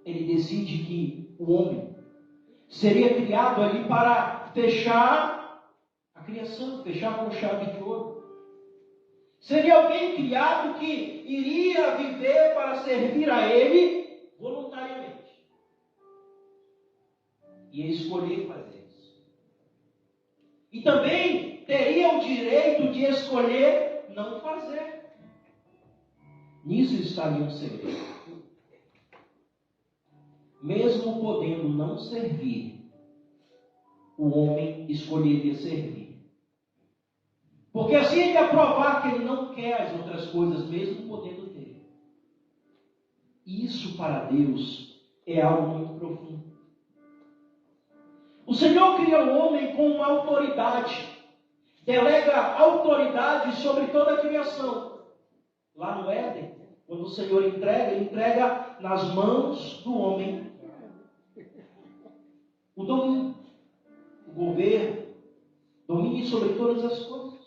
Ele decide que o homem seria criado ali para fechar a criação, fechar com chave de ouro. Seria alguém criado que iria viver para servir a Ele voluntariamente. Ia escolher fazer isso. E também teria o direito de escolher não fazer. Nisso estaria um segredo. Mesmo podendo não servir, o homem escolheria servir. Porque assim ele ia provar que ele não quer as outras coisas, mesmo podendo ter. E isso para Deus é algo muito profundo. O Senhor cria o homem com uma autoridade. Delega autoridade sobre toda a criação. Lá no Éden, quando o Senhor entrega, Ele entrega nas mãos do homem o domínio, o governo, domínio sobre todas as coisas.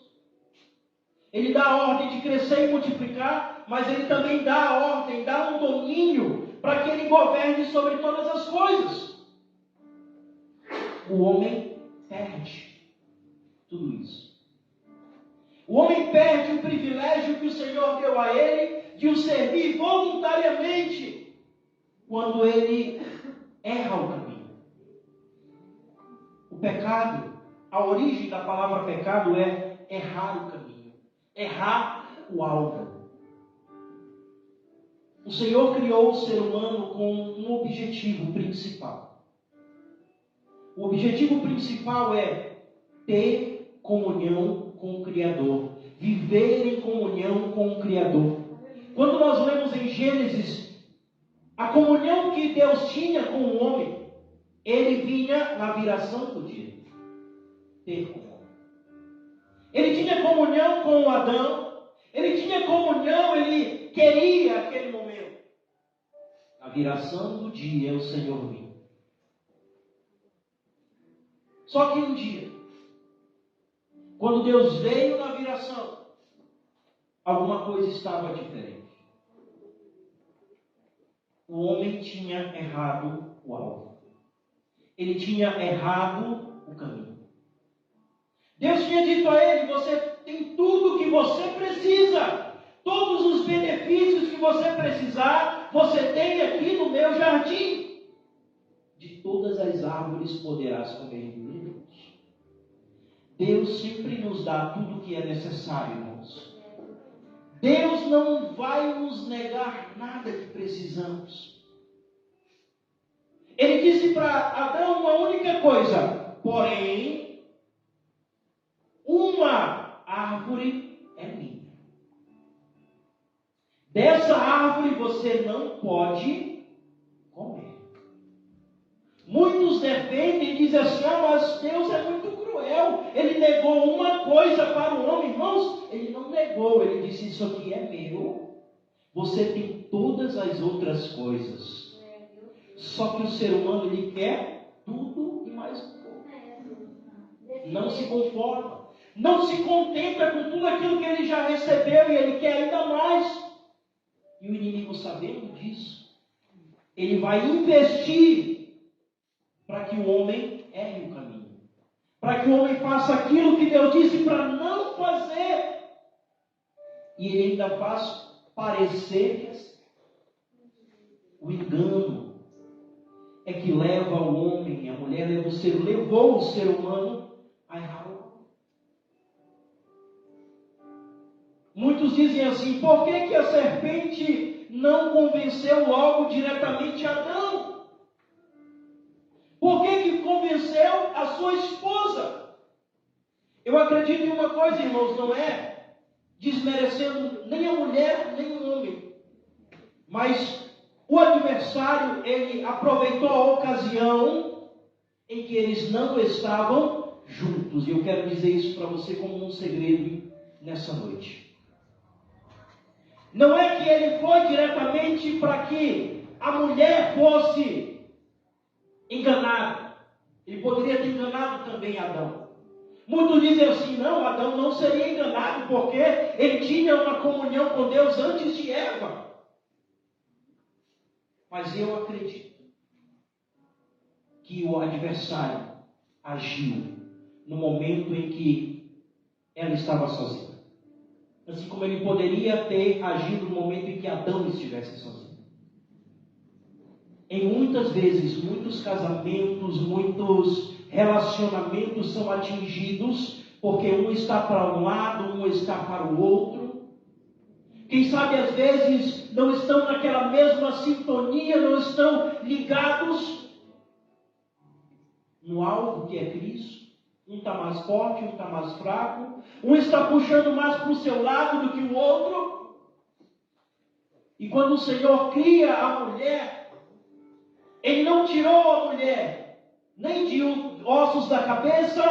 Ele dá a ordem de crescer e multiplicar, mas Ele também dá a ordem, dá um domínio para que Ele governe sobre todas as coisas. O homem perde tudo isso. O homem perde o privilégio que o Senhor deu a ele de o servir voluntariamente quando ele erra o caminho. O pecado, a origem da palavra pecado é errar o caminho, errar o alvo. O Senhor criou o ser humano com um objetivo principal. O objetivo principal é ter comunhão com o Criador, viver em comunhão com o Criador. Quando nós lemos em Gênesis, a comunhão que Deus tinha com o homem, ele vinha na viração do dia. Ter comunhão. Ele tinha comunhão com o Adão, ele tinha comunhão, ele queria aquele momento. A viração do dia, o Senhor viu. Só que um dia, quando Deus veio na viração, alguma coisa estava diferente. O homem tinha errado o alvo. Ele tinha errado o caminho. Deus tinha dito a ele: você tem tudo o que você precisa. Todos os benefícios que você precisar, você tem aqui no meu jardim. De todas as árvores poderás comer deles. Deus sempre nos dá tudo o que é necessário, irmãos. Deus não vai nos negar nada que precisamos. Ele disse para Adão uma única coisa: porém, uma árvore é minha. Dessa árvore você não pode comer. Muitos defendem e dizem assim: mas Deus é muito cruel. Ele negou uma coisa para o homem. Irmãos, ele não negou. Ele disse: isso aqui é meu. Você tem todas as outras coisas. Só que o ser humano, ele quer tudo e mais um pouco. Não se conforma. Não se contenta com tudo aquilo que ele já recebeu e ele quer ainda mais. E o inimigo, sabendo disso, ele vai investir para que o homem erre o caminho. Para que o homem faça aquilo que Deus disse para não fazer. E ele ainda faz parecer o engano. É que leva o homem, a mulher levou o ser humano a errar. Muitos dizem assim: por que a serpente não convenceu logo diretamente Adão? Por que convenceu a sua esposa? Eu acredito em uma coisa, irmãos, não é desmerecendo nem a mulher, nem o homem. Mas o adversário, ele aproveitou a ocasião em que eles não estavam juntos. E eu quero dizer isso para você como um segredo nessa noite. Não é que ele foi diretamente para que a mulher fosse enganada. Ele poderia ter enganado também Adão. Muitos dizem assim: não, Adão não seria enganado porque ele tinha uma comunhão com Deus antes de Eva. Mas eu acredito que o adversário agiu no momento em que ela estava sozinha. Assim como ele poderia ter agido no momento em que Adão estivesse sozinho. Em muitas vezes, muitos casamentos, muitos relacionamentos são atingidos porque um está para um lado, um está para o outro. Quem sabe às vezes não estão naquela mesma sintonia, não estão ligados no alvo que é Cristo. Um está mais forte, um está mais fraco. Um está puxando mais para o seu lado do que o outro. E quando o Senhor cria a mulher, Ele não tirou a mulher nem de ossos da cabeça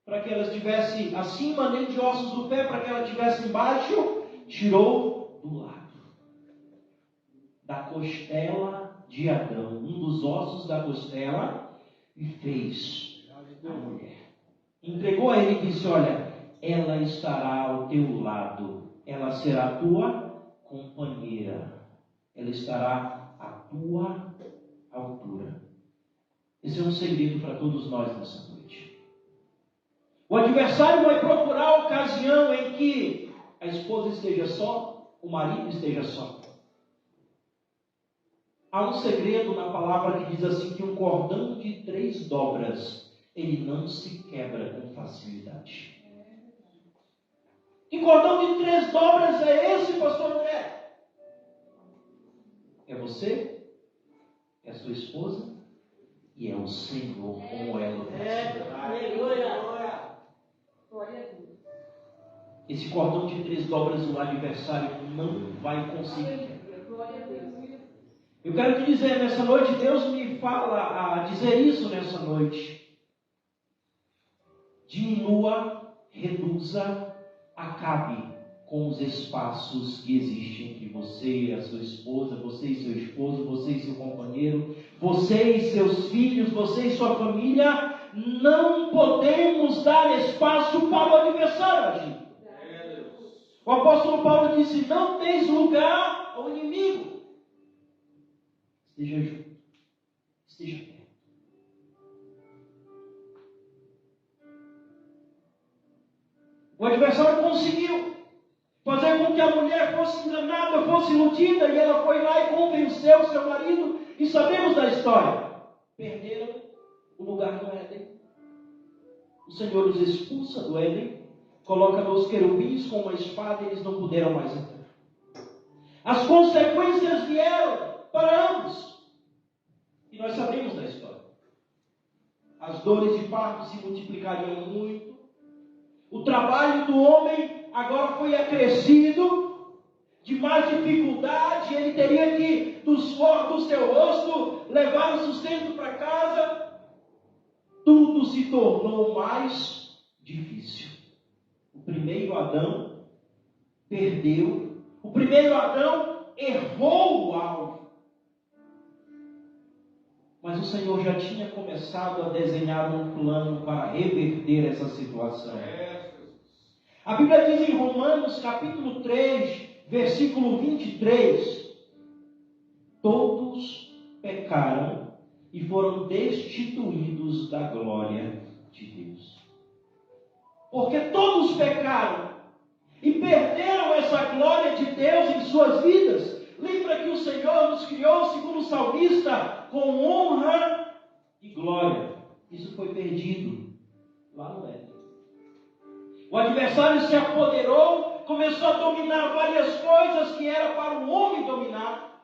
para que ela estivesse acima, nem de ossos do pé para que ela estivesse embaixo. Tirou do lado, da costela de Adão, um dos ossos da costela, e fez a mulher. Entregou a ele e disse: olha, ela estará ao teu lado, ela será a tua companheira, ela estará à tua altura. Esse é um segredo para todos nós nessa noite. O adversário vai procurar a ocasião em que a esposa esteja só, o marido esteja só. Há um segredo na palavra que diz assim, que um cordão de 3 dobras, ele não se quebra com facilidade. Que cordão de 3 dobras é esse, pastor André? É você, é a sua esposa e é o Senhor como ela. Aleluia. Glória a Deus. Esse cordão de 3 dobras o adversário não vai conseguir. Glória a Deus. Eu quero te dizer nessa noite, Deus me fala a dizer isso nessa noite. Diminua, reduza, acabe com os espaços que existem entre você e a sua esposa, você e seu esposo, você e seu companheiro, você e seus filhos, você e sua família. Não podemos dar espaço para o adversário agir. O apóstolo Paulo disse: não deis lugar ao inimigo. Esteja junto, esteja perto. O adversário conseguiu fazer com que a mulher fosse enganada, fosse iludida, e ela foi lá e convenceu seu marido, e sabemos da história. Perderam o lugar no Éden. O Senhor os expulsa do Éden, coloca nos querubins com uma espada, e eles não puderam mais entrar. As consequências vieram para ambos, e nós sabemos da história. As dores de parto se multiplicariam muito. O trabalho do homem agora foi acrescido, de mais dificuldade. Ele teria que, do suor do seu rosto, levar o sustento para casa. Tudo se tornou mais difícil. O primeiro Adão perdeu. O primeiro Adão errou o alvo. Mas o Senhor já tinha começado a desenhar um plano para reverter essa situação. A Bíblia diz em Romanos capítulo 3, versículo 23: todos pecaram e foram destituídos da glória de Deus. Porque todos pecaram e perderam essa glória de Deus em suas vidas. Lembra que o Senhor nos criou, segundo o salmista, com honra e glória. Isso foi perdido lá no Éden. O adversário se apoderou, começou a dominar várias coisas que era para o homem dominar.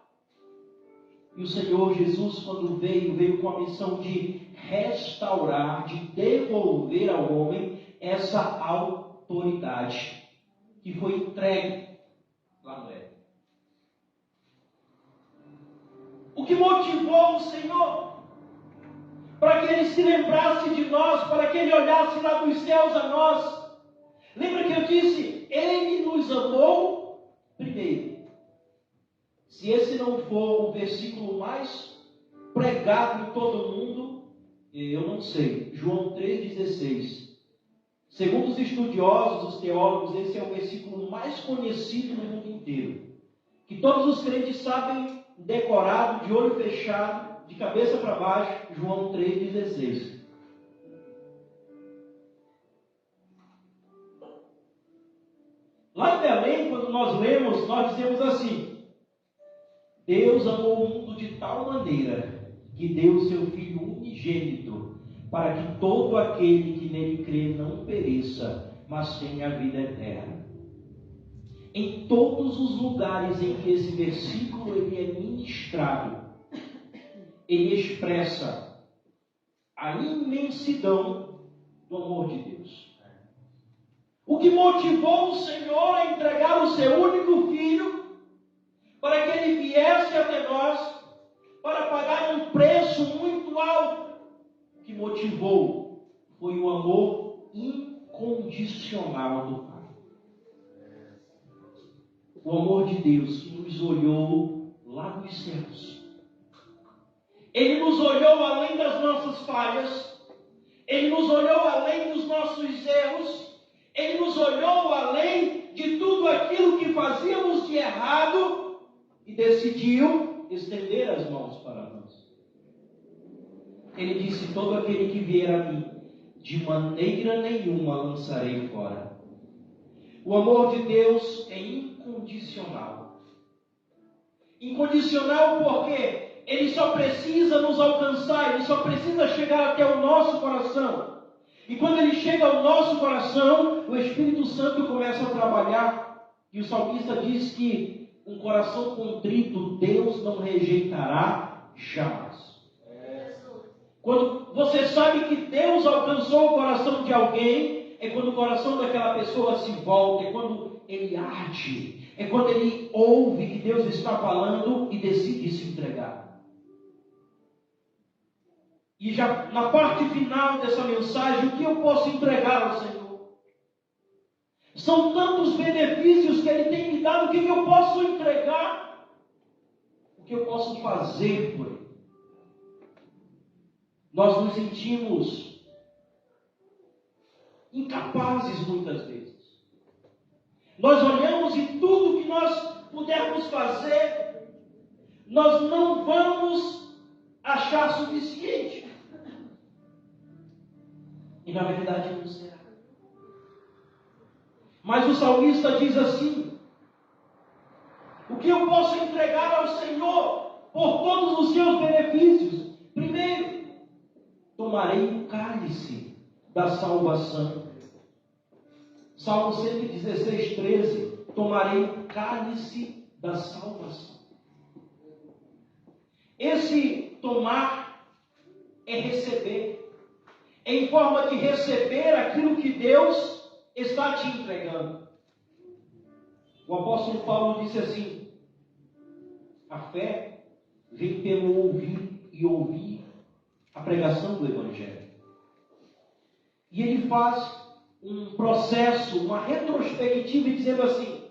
E o Senhor Jesus, quando veio com a missão de restaurar, de devolver ao homem essa autoridade que foi entregue lá no Éden. O que motivou o Senhor para que Ele se lembrasse de nós, para que Ele olhasse lá dos céus a nós? Lembra que eu disse, Ele nos amou primeiro. Se esse não for o versículo mais pregado em todo o mundo, eu não sei. João 3,16. Segundo os estudiosos, os teólogos, esse é o versículo mais conhecido no mundo inteiro. Que todos os crentes sabem decorado, de olho fechado, de cabeça para baixo, João 3,16. Lá em Belém, quando nós lemos, nós dizemos assim: Deus amou o mundo de tal maneira que deu o seu Filho unigênito, para que todo aquele que nele crê não pereça, mas tenha a vida eterna. Em todos os lugares em que esse versículo ele é ministrado, ele expressa a imensidão do amor de Deus. O que motivou o Senhor a entregar o seu único Filho, para que Ele viesse até nós, para pagar um preço muito alto. O que motivou foi o amor incondicional do Pai. O amor de Deus que nos olhou lá dos céus. Ele nos olhou além das nossas falhas. Ele nos olhou além dos nossos erros. Ele nos olhou além de tudo aquilo que fazíamos de errado e decidiu estender as mãos para nós. Ele disse: todo aquele que vier a mim, de maneira nenhuma lançarei fora. O amor de Deus é incondicional. Incondicional porque Ele só precisa nos alcançar, Ele só precisa chegar até o nosso coração. E quando Ele chega ao nosso coração, o Espírito Santo começa a trabalhar. E o salmista diz que um coração contrito Deus não rejeitará jamais. Quando você sabe que Deus alcançou o coração de alguém, é quando o coração daquela pessoa se volta, é quando ele arde, é quando ele ouve que Deus está falando e decide se entregar. E já na parte final dessa mensagem, o que eu posso entregar ao Senhor? São tantos benefícios que Ele tem me dado. O que eu posso entregar? O que eu posso fazer por Ele? Nós nos sentimos incapazes muitas vezes. Nós olhamos e tudo que nós pudermos fazer, nós não vamos achar suficiente. E na verdade não será. Mas o salmista diz assim: o que eu posso entregar ao Senhor por todos os seus benefícios? Primeiro, tomarei o cálice da salvação. Salmo 116, 13. Tomarei o cálice da salvação. Esse tomar é receber. É em forma de receber aquilo que Deus está te entregando. O apóstolo Paulo disse assim: a fé vem pelo ouvir e ouvir a pregação do Evangelho. E ele faz um processo, uma retrospectiva, dizendo assim: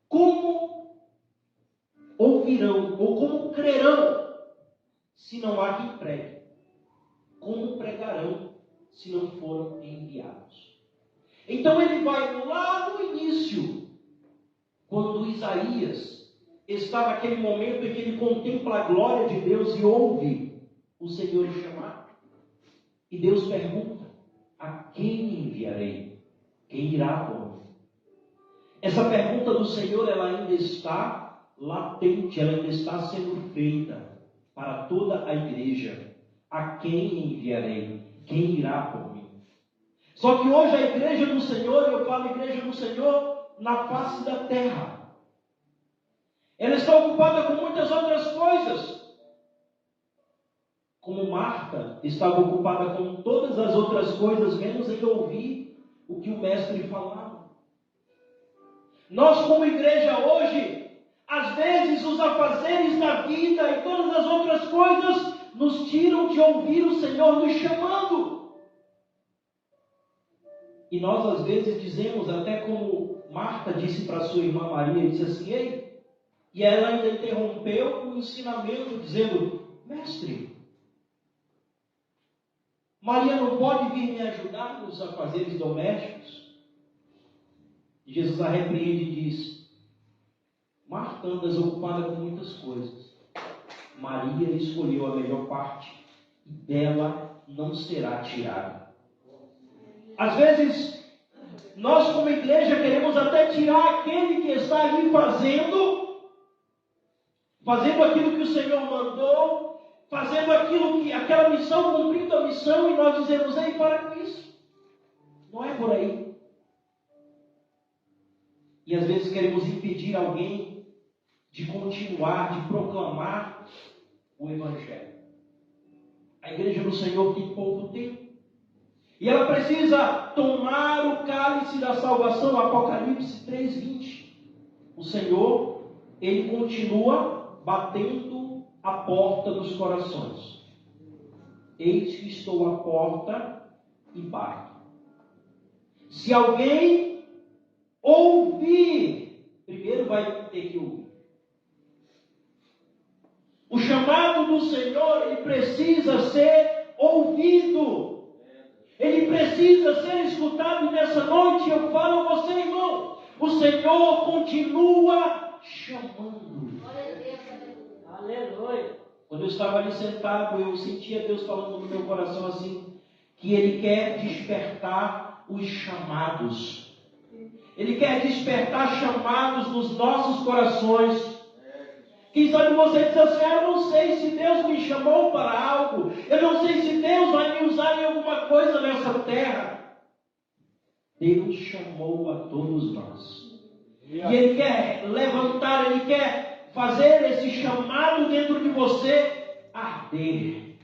como ouvirão ou como crerão se não há quem pregue? Como pregarão se não foram enviados? Então ele vai lá no início, quando Isaías está naquele momento em que ele contempla a glória de Deus e ouve o Senhor chamar. E Deus pergunta: a quem enviarei? Quem irá por mim? Essa pergunta do Senhor, ela ainda está latente, ela ainda está sendo feita para toda a igreja. A quem enviarei? Quem irá por mim? Só que hoje a igreja do Senhor, eu falo igreja do Senhor na face da terra, ela está ocupada com muitas outras coisas. Como Marta estava ocupada com todas as outras coisas, menos em ouvir o que o mestre falava. Nós, como igreja hoje, às vezes os afazeres da vida e todas as outras coisas nos tiram de ouvir o Senhor nos chamando. E nós às vezes dizemos, até como Marta disse para sua irmã Maria, disse assim: ei, e ela ainda interrompeu o ensinamento dizendo: mestre, Maria não pode vir me ajudar nos afazeres domésticos? E Jesus a repreende e diz: Marta, andas ocupada com muitas coisas. Maria escolheu a melhor parte e dela não será tirada. Às vezes, nós como igreja queremos até tirar aquele que está ali fazendo aquilo que o Senhor mandou, fazendo aquela missão, cumprindo a missão, e nós dizemos: ei, para com isso. Não é por aí. E às vezes queremos impedir alguém de continuar, de proclamar o Evangelho. A igreja do Senhor tem pouco tempo. E ela precisa tomar o cálice da salvação. Apocalipse 3:20. O Senhor, Ele continua batendo a porta dos corações. Eis que estou à porta e bato. Se alguém ouvir, primeiro vai ter que ouvir. O chamado do Senhor, ele precisa ser ouvido. Ele precisa ser escutado. E nessa noite eu falo a você, irmão, o Senhor continua chamando. Aleluia. Quando eu estava ali sentado, eu sentia Deus falando no meu coração assim, que Ele quer despertar os chamados. Ele quer despertar chamados nos nossos corações. Quem sabe você diz assim: eu não sei se Deus me chamou para algo, eu não sei se Deus vai me usar em alguma coisa nessa terra. Deus chamou a todos nós. E Ele quer levantar, Ele quer fazer esse chamado dentro de você arder,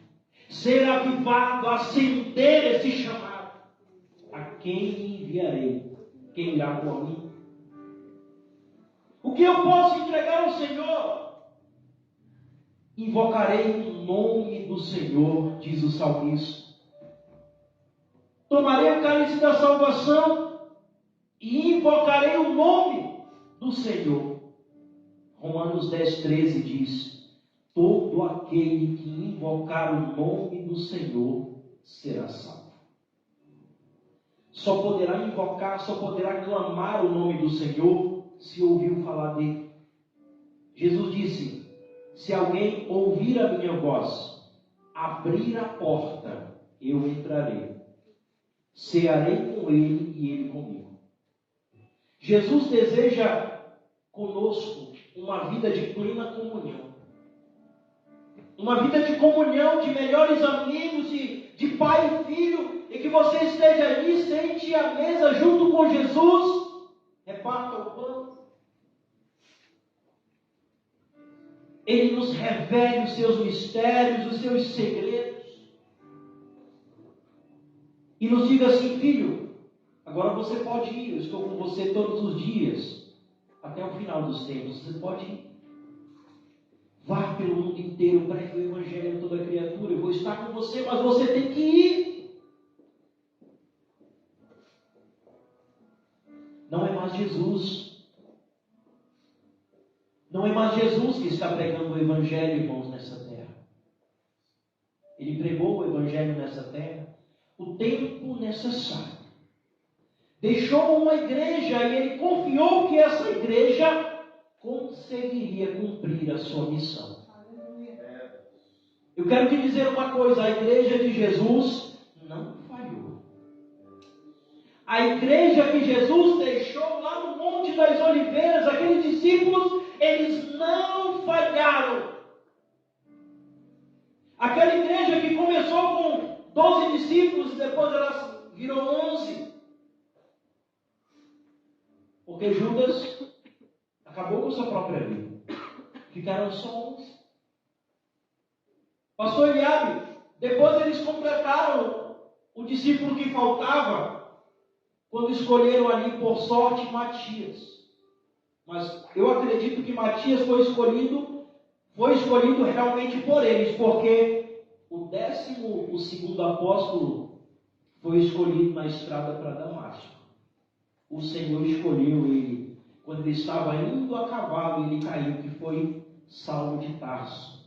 ser avivado, acender esse chamado. A quem enviarei? Quem irá por mim? O que eu posso entregar ao Senhor? Invocarei o nome do Senhor, diz o salmista. tomarei o cálice da salvação e invocarei o nome do Senhor. Romanos 10:13 diz: todo aquele que invocar o nome do Senhor será salvo. Só poderá invocar, só poderá clamar o nome do Senhor se ouviu falar dele. Jesus disse: se alguém ouvir a minha voz, abrir a porta, eu entrarei. Cearei com ele e ele comigo. Jesus deseja conosco uma vida de plena comunhão. Uma vida de comunhão, de melhores amigos, de pai e filho, e que você esteja ali, sente à mesa junto com Jesus, reparta o pão. Ele nos revela os seus mistérios, os seus segredos. E nos diga assim: filho, agora você pode ir, eu estou com você todos os dias, até o final dos tempos, você pode ir. Vá pelo mundo inteiro, pregue o Evangelho a toda criatura, eu vou estar com você, mas você tem que ir. Não é mais Jesus. Não é mais Jesus que está pregando o Evangelho, irmãos, nessa terra. Ele pregou o Evangelho nessa terra o tempo necessário. Deixou uma igreja e ele confiou que essa igreja conseguiria cumprir a sua missão. Eu quero te dizer uma coisa: a igreja de Jesus não falhou. A igreja que Jesus deixou lá no Monte das Oliveiras, aqueles discípulos, eles não falharam. Aquela igreja que começou com 12 discípulos e depois ela virou 11. Porque Judas acabou com sua própria vida. Ficaram só 11. Pastor Eliabe, depois eles completaram o discípulo que faltava, quando escolheram ali por sorte Matias. Mas eu acredito que Matias foi escolhido realmente por eles, porque o 12º apóstolo foi escolhido na estrada para Damasco. O Senhor escolheu ele quando ele estava indo a cavalo, ele caiu, que foi Saulo de Tarso.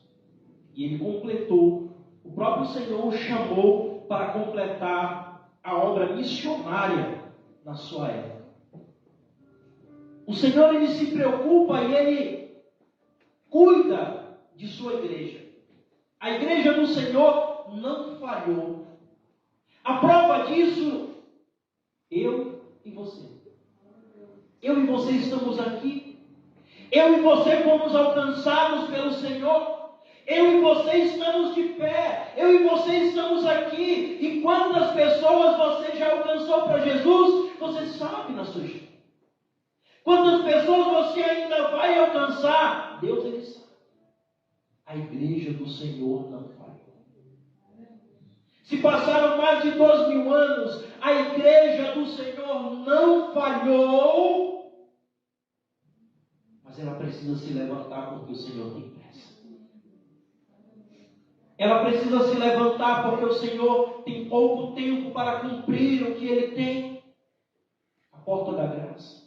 E ele completou. O próprio Senhor o chamou para completar a obra missionária na sua época. O Senhor, ele se preocupa e ele cuida de sua igreja. A igreja do Senhor não falhou. A prova disso, eu e você. Eu e você estamos aqui. Eu e você fomos alcançados pelo Senhor. Eu e você estamos de pé. Eu e você estamos aqui. E quantas pessoas você já alcançou para Jesus? Você sabe na sua história. Quantas pessoas você ainda vai alcançar? Deus, ele sabe. A igreja do Senhor não falhou. Se passaram mais de 2000 anos, a igreja do Senhor não falhou. Mas ela precisa se levantar porque o Senhor tem pressa. Ela precisa se levantar porque o Senhor tem pouco tempo para cumprir o que Ele tem. A porta da graça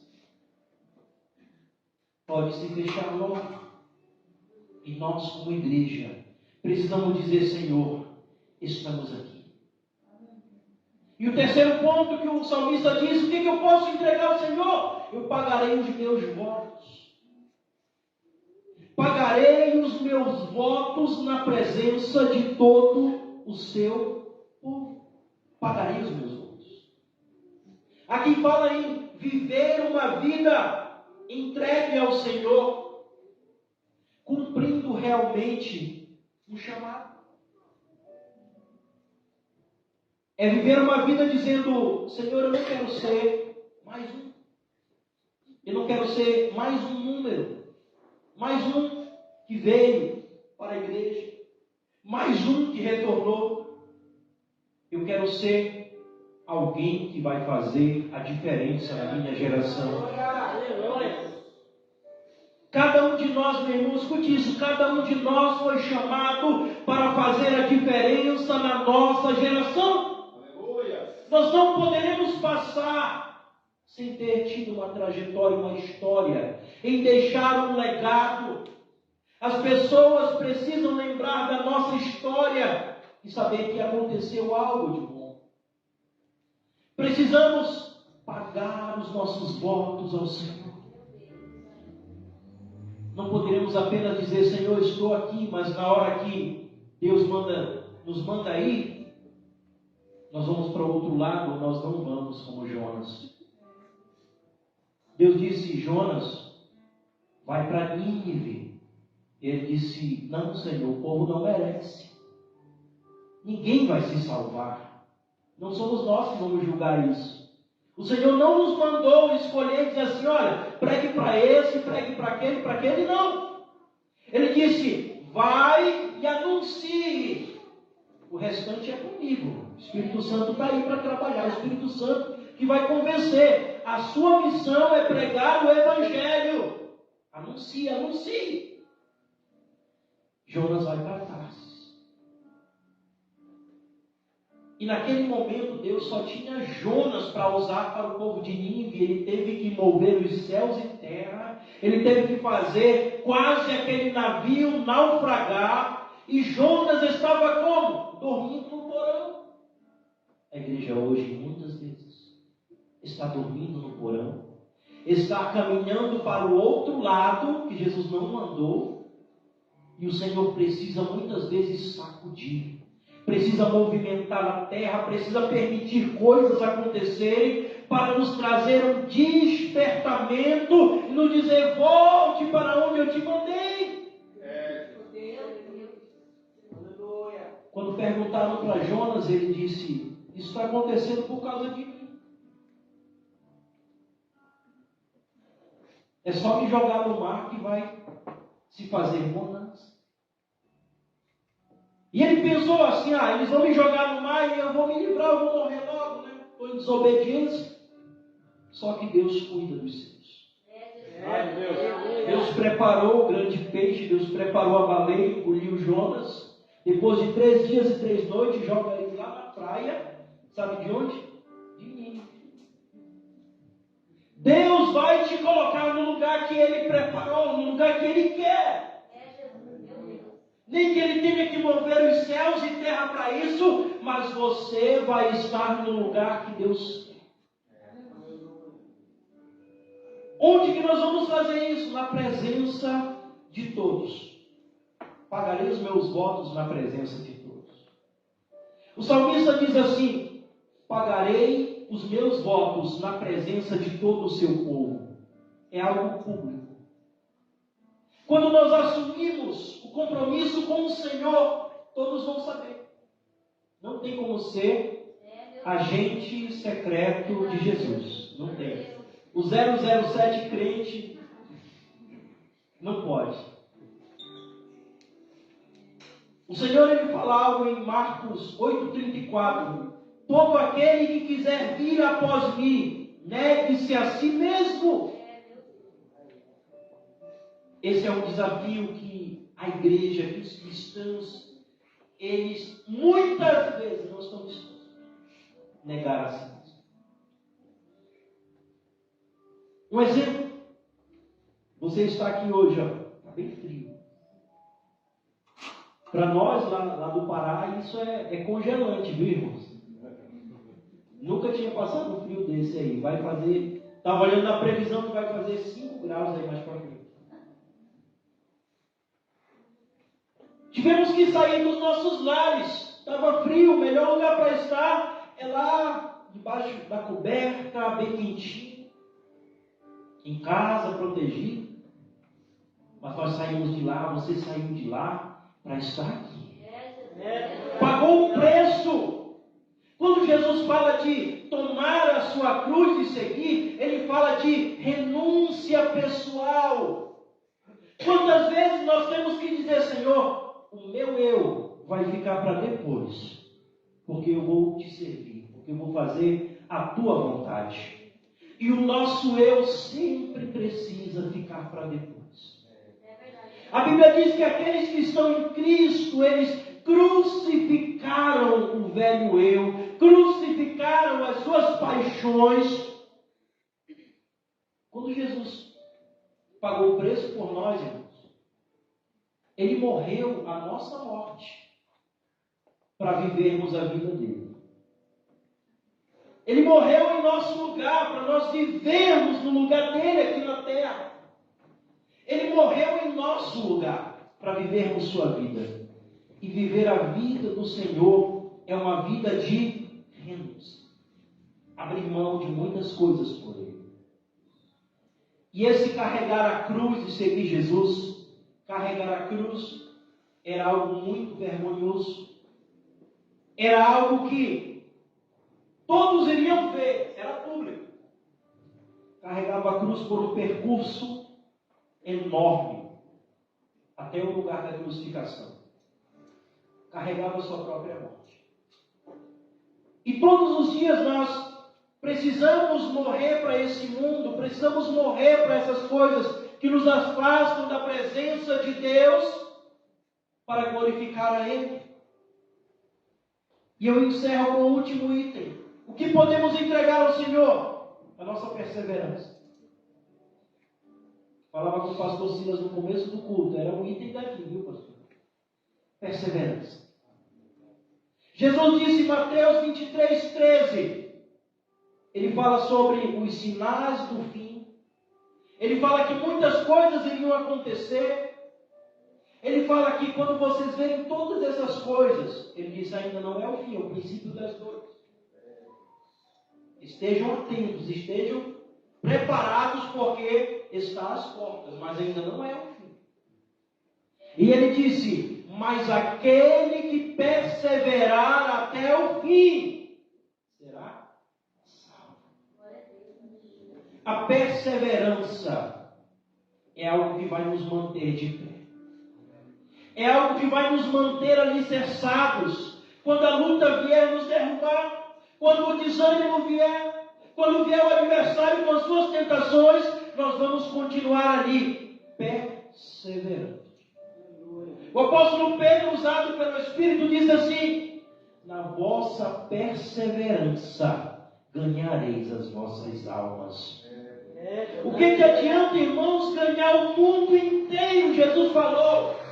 pode se fechar logo. E nós, como igreja, precisamos dizer: Senhor, estamos aqui. E o terceiro ponto que o salmista diz: o que eu posso entregar ao Senhor? Eu pagarei os meus votos. Pagarei os meus votos na presença de todo o seu povo. Pagarei os meus votos. Aqui fala em viver uma vida entregue ao Senhor, cumprindo realmente um chamado. É viver uma vida dizendo: Senhor, eu não quero ser mais um. Eu não quero ser mais um número. Mais um que veio para a igreja. Mais um que retornou. Eu quero ser alguém que vai fazer a diferença na minha geração. Cada um de nós, meu irmão, escute isso. Cada um de nós foi chamado para fazer a diferença na nossa geração. Nós não poderemos passar sem ter tido uma trajetória, uma história, em deixar um legado. As pessoas precisam lembrar da nossa história e saber que aconteceu algo de bom. Precisamos pagar os nossos votos ao Senhor. Não poderemos apenas dizer, Senhor, estou aqui, mas na hora que Deus nos manda ir, nós vamos para o outro lado, ou nós não vamos como Jonas. Deus disse, Jonas, vai para Nínive. Ele disse, não, Senhor, o povo não merece. Ninguém vai se salvar. Não somos nós que vamos julgar isso. O Senhor não nos mandou escolher e dizer assim, olha, pregue para esse, pregue para aquele, não. Ele disse, vai e anuncie. O restante é comigo. O Espírito Santo está aí para trabalhar. O Espírito Santo que vai convencer. A sua missão é pregar o Evangelho. Anuncie, anuncie. Jonas vai para Tarsis. E naquele momento Deus só tinha Jonas para usar para o povo de Nínive. Ele teve que mover os céus e terra. Ele teve que fazer quase aquele navio naufragar. E Jonas estava como? Dormindo no porão. A igreja hoje, muitas vezes, está dormindo no porão. Está caminhando para o outro lado, que Jesus não mandou. E o Senhor precisa muitas vezes sacudir. Precisa movimentar a terra, precisa permitir coisas acontecerem para nos trazer um despertamento e nos dizer, volte para onde eu te mandei. Quando perguntaram para Jonas, ele disse, isso está acontecendo por causa de mim. É só me jogar no mar que vai se fazer bonança. E ele pensou assim, eles vão me jogar no mar e eu vou me livrar, eu vou morrer logo, né? Estou em desobediência. Só que Deus cuida dos seus. Deus preparou o grande peixe, Deus preparou a baleia, engoliu Jonas. Depois de 3 dias e 3 noites, joga ele lá na praia. Sabe de onde? De Nínive. Deus vai te colocar no lugar que Ele preparou, no lugar que Ele quer. Nem que Ele tenha que mover os céus e terra para isso, mas você vai estar no lugar que Deus quer. Onde que nós vamos fazer isso? Na presença de todos. Pagarei os meus votos na presença de todos. O salmista diz assim, pagarei os meus votos na presença de todo o seu povo. É algo público. Quando nós assumimos o compromisso com o Senhor, todos vão saber. Não tem como ser agente secreto de Jesus. Não tem. O 007 crente não pode. O Senhor ele fala algo em Marcos 8,34. Todo aquele que quiser vir após mim, negue-se a si mesmo. Esse é um desafio que a igreja, que os cristãos, eles muitas vezes não estão dispostos a negar a si mesmo. Um exemplo. Você está aqui hoje, está bem frio. Para nós, lá do Pará, isso é congelante, viu, irmãos? Nunca tinha passado um frio desse aí. Vai fazer, estava olhando na previsão que vai fazer 5 graus aí mais para frente. Tivemos que sair dos nossos lares. Estava frio, o melhor lugar para estar é lá debaixo da coberta, bem quentinho, em casa, protegido. Mas nós saímos de lá, você saiu de lá para estar aqui. Pagou um preço. Quando Jesus fala de tomar a sua cruz e seguir, ele fala de renúncia pessoal. Quantas vezes nós temos que dizer, Senhor, o meu eu vai ficar para depois, porque eu vou te servir, porque eu vou fazer a tua vontade. E o nosso eu sempre precisa ficar para depois. A Bíblia diz que aqueles que estão em Cristo, eles crucificaram o velho eu, crucificaram as suas paixões. Quando Jesus pagou o preço por nós, irmãos, Ele morreu a nossa morte para vivermos a vida dele. Ele morreu em nosso lugar para nós vivermos no lugar dele aqui na terra. Ele morreu em nosso lugar para vivermos sua vida. E viver a vida do Senhor é uma vida de renúncia. Abrir mão de muitas coisas por Ele. E esse carregar a cruz e seguir Jesus, carregar a cruz era algo muito vergonhoso. Era algo que todos iriam ver, era público. Carregava a cruz por um percurso enorme, até o lugar da crucificação. Carregava a sua própria morte. E todos os dias nós precisamos morrer para esse mundo, precisamos morrer para essas coisas que nos afastam da presença de Deus para glorificar a Ele. E eu encerro com o último item. O que podemos entregar ao Senhor? A nossa perseverança. Falava com o pastor Silas no começo do culto, era um item daqui, viu, pastor? Perseverança. Jesus disse em Mateus 23:13, Ele fala sobre os sinais do fim. Ele fala que muitas coisas iriam acontecer. Ele fala que quando vocês verem todas essas coisas, Ele diz, ainda não é o fim, é o princípio das dores. Estejam atentos, estejam preparados, porque está às portas, mas ainda não é o fim. E Ele disse, mas aquele que perseverar até o fim, será salvo. A perseverança é algo que vai nos manter de pé. É algo que vai nos manter alicerçados. Quando a luta vier nos derrubar, quando o desânimo vier, quando vier o adversário com as suas tentações, nós vamos continuar ali, perseverando. O apóstolo Pedro, usado pelo Espírito, diz assim, na vossa perseverança ganhareis as vossas almas. O que adianta, irmãos, ganhar o mundo inteiro? Jesus falou.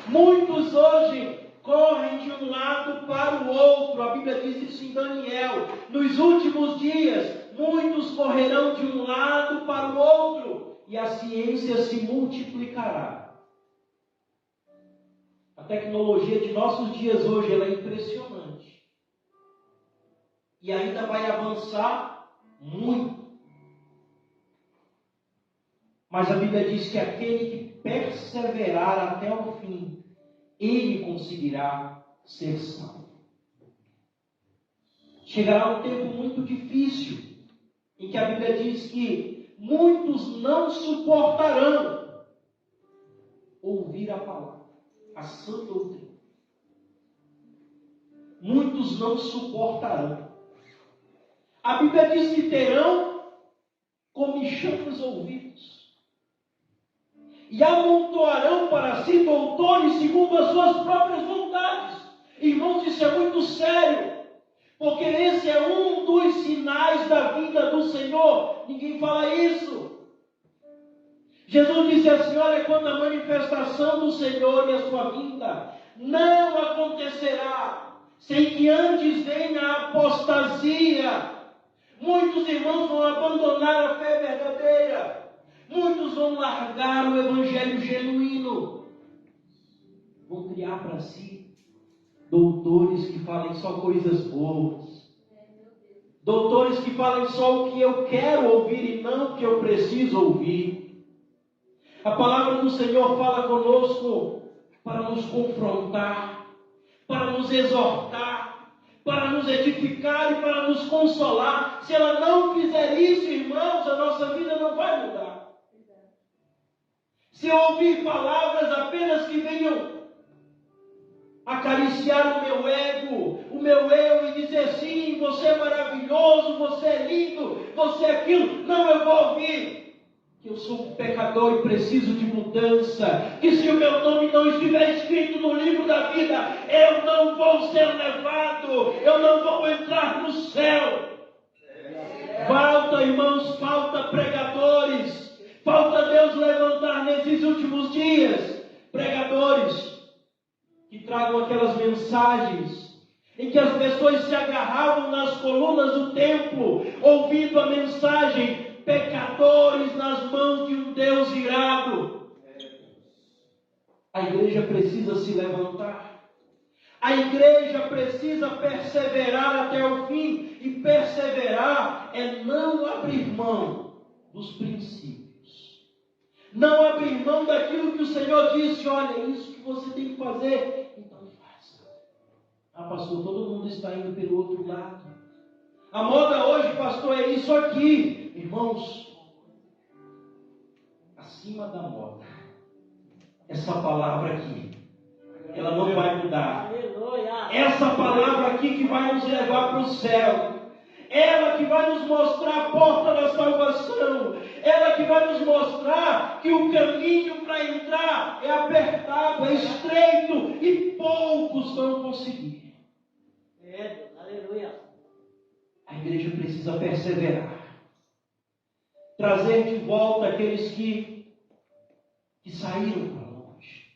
Muitos hoje correm de um lado para o outro. A Bíblia diz isso em Daniel. Nos últimos dias, muitos correrão de um lado para o outro. E a ciência se multiplicará. A tecnologia de nossos dias hoje ela é impressionante. E ainda vai avançar muito. Mas a Bíblia diz que aquele que perseverar até o fim, ele conseguirá ser salvo. Chegará um tempo muito difícil, em que a Bíblia diz que muitos não suportarão ouvir a palavra, a sã doutrina. Muitos não suportarão. A Bíblia diz que terão comichão nos ouvidos. E amontoarão para si doutores segundo as suas próprias vontades. Irmãos, isso é muito sério. Porque esse é um dos sinais da vinda do Senhor. Ninguém fala isso. Jesus disse assim, olha, quando a manifestação do Senhor e a sua vinda não acontecerá sem que antes venha a apostasia. Muitos irmãos vão abandonar a fé verdadeira. Muitos vão largar o evangelho genuíno. Vão criar para si doutores que falem só coisas boas. Doutores que falem só o que eu quero ouvir e não o que eu preciso ouvir. A palavra do Senhor fala conosco para nos confrontar, para nos exortar, para nos edificar e para nos consolar. Se ela não fizer isso, irmãos, a nossa vida não vai mudar. Se eu ouvir palavras apenas que venham acariciar o meu ego, o meu eu e dizer sim, você é maravilhoso, você é lindo, você é aquilo, não, eu vou ouvir. que eu sou um pecador e preciso de mudança, que se o meu nome não estiver escrito no livro da vida, eu não vou ser levado, eu não vou entrar no céu. Falta, irmãos, falta pregadores, falta Deus levantar nesses últimos dias pregadores que tragam aquelas mensagens em que as pessoas se agarravam nas colunas do templo, ouvindo a mensagem: pecadores nas mãos de um Deus irado. A igreja precisa se levantar. A igreja precisa perseverar até o fim. E perseverar é não abrir mão dos princípios. Não abrir mão daquilo que o Senhor disse: olha, é isso que você tem que fazer, então faça. Ah, pastor, todo mundo está indo pelo outro lado. A moda hoje, pastor, é isso aqui. Irmãos, acima da moda, essa palavra aqui, ela não vai mudar. Essa palavra aqui que vai nos levar para o céu. Ela que vai nos mostrar a porta da salvação. Ela que vai nos mostrar que o caminho para entrar é apertado, é estreito e poucos vão conseguir. Aleluia. A igreja precisa perseverar. Trazer de volta aqueles que saíram para longe.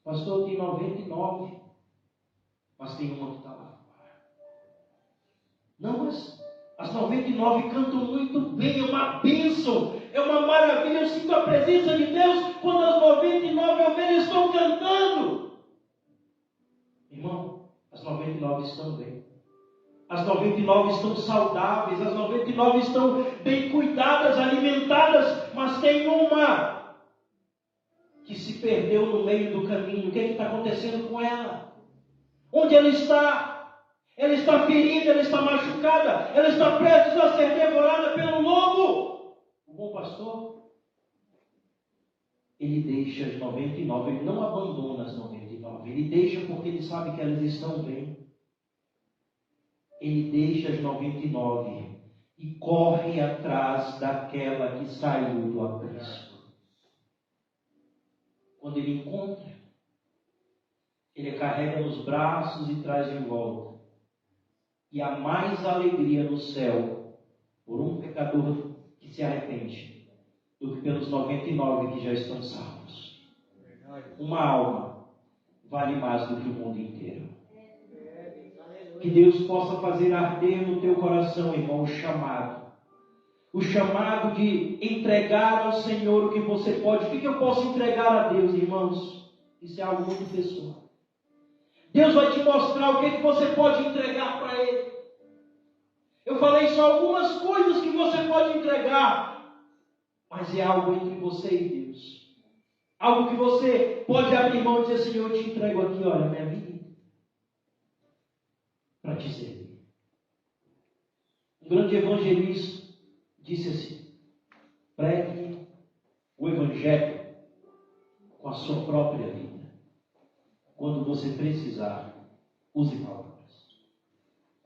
Pastor, tem 99, mas tem uma que está lá fora. Não, mas as 99 cantam muito bem, é uma bênção, é uma maravilha. Eu sinto a presença de Deus quando as 99 ovelhas estão cantando. Irmão, as 99 estão bem. As 99 estão saudáveis, as 99 estão bem cuidadas, alimentadas, mas tem uma que se perdeu no meio do caminho. O que está acontecendo com ela? Onde ela está? Ela está ferida, ela está machucada, ela está prestes a ser devorada pelo lobo. O bom pastor, ele deixa as 99, ele não abandona as 99, ele deixa porque ele sabe que elas estão bem. Ele deixa as 99 e corre atrás daquela que saiu do aprisco. Quando ele encontra, ele a carrega nos braços e traz de volta. E há mais alegria no céu por um pecador que se arrepende do que pelos 99 que já estão salvos. Uma alma vale mais do que o mundo inteiro. Que Deus possa fazer arder no teu coração, irmão, o chamado de entregar ao Senhor o que você pode. O que eu posso entregar a Deus, irmãos? Isso é algo muito pessoal. Deus vai te mostrar o que você pode entregar para Ele. Eu falei só algumas coisas que você pode entregar, mas é algo entre você e Deus. Algo que você pode abrir mão e dizer: Senhor, eu te entrego aqui, olha, minha vida para te servir. Um grande evangelista disse assim: pregue o Evangelho com a sua própria vida. Quando você precisar, use palavras.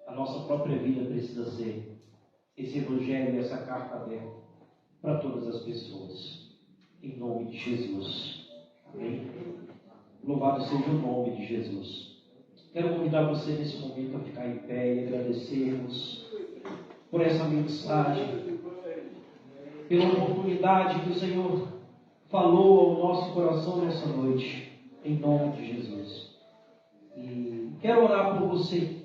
A nossa própria vida precisa ser esse Evangelho, essa carta aberta para todas as pessoas. Em nome de Jesus. Amém? Louvado seja o nome de Jesus. Quero convidar você nesse momento a ficar em pé e agradecermos por essa mensagem, pela oportunidade que o Senhor falou ao nosso coração nessa noite, em nome de Jesus. E quero orar por você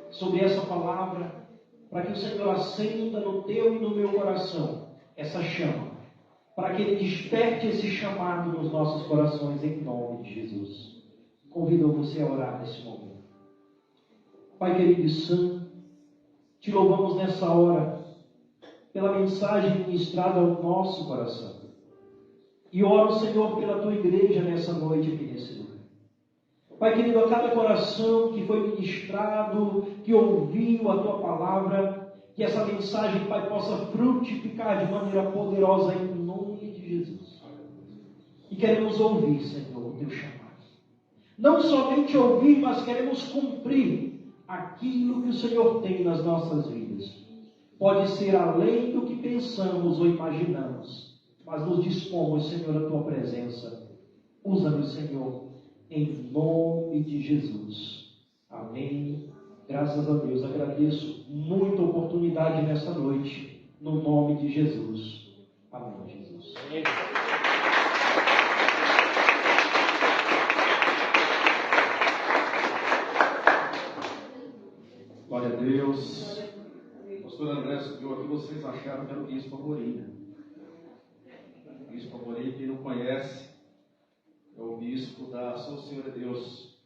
sobre essa palavra, para que o Senhor acenda no teu e no meu coração essa chama, para que Ele desperte esse chamado nos nossos corações, em nome de Jesus. Convido você a orar nesse momento. Pai querido e santo, te louvamos nessa hora pela mensagem ministrada ao nosso coração. E oro, Senhor, pela tua igreja nessa noite aqui nesse lugar. Pai querido, a cada coração que foi ministrado, que ouviu a tua palavra, que essa mensagem, Pai, possa frutificar de maneira poderosa em nome de Jesus. E queremos ouvir, Senhor, o teu chamado. Não somente ouvir, mas queremos cumprir aquilo que o Senhor tem nas nossas vidas. pode ser além do que pensamos ou imaginamos, mas nos dispomos, Senhor, à tua presença. Usa-nos, Senhor, em nome de Jesus. Amém. Graças a Deus, agradeço muita oportunidade nessa noite, no nome de Jesus. Amém, Jesus. Glória a Deus. Pastor André subiu aqui, vocês acharam que era o Bispo Amorim, né? O Bispo Amorim, quem não conhece, é o Bispo da São Senhor de Deus.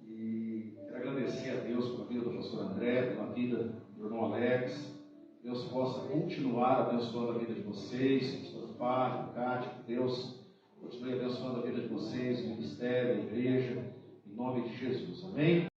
E quero agradecer a Deus pela vida do pastor André, pela vida do irmão Alex. Deus possa continuar abençoando a vida de vocês, pastor Fábio, Cátia, que Deus continue abençoando a vida de vocês, o ministério, a igreja, em nome de Jesus. Amém?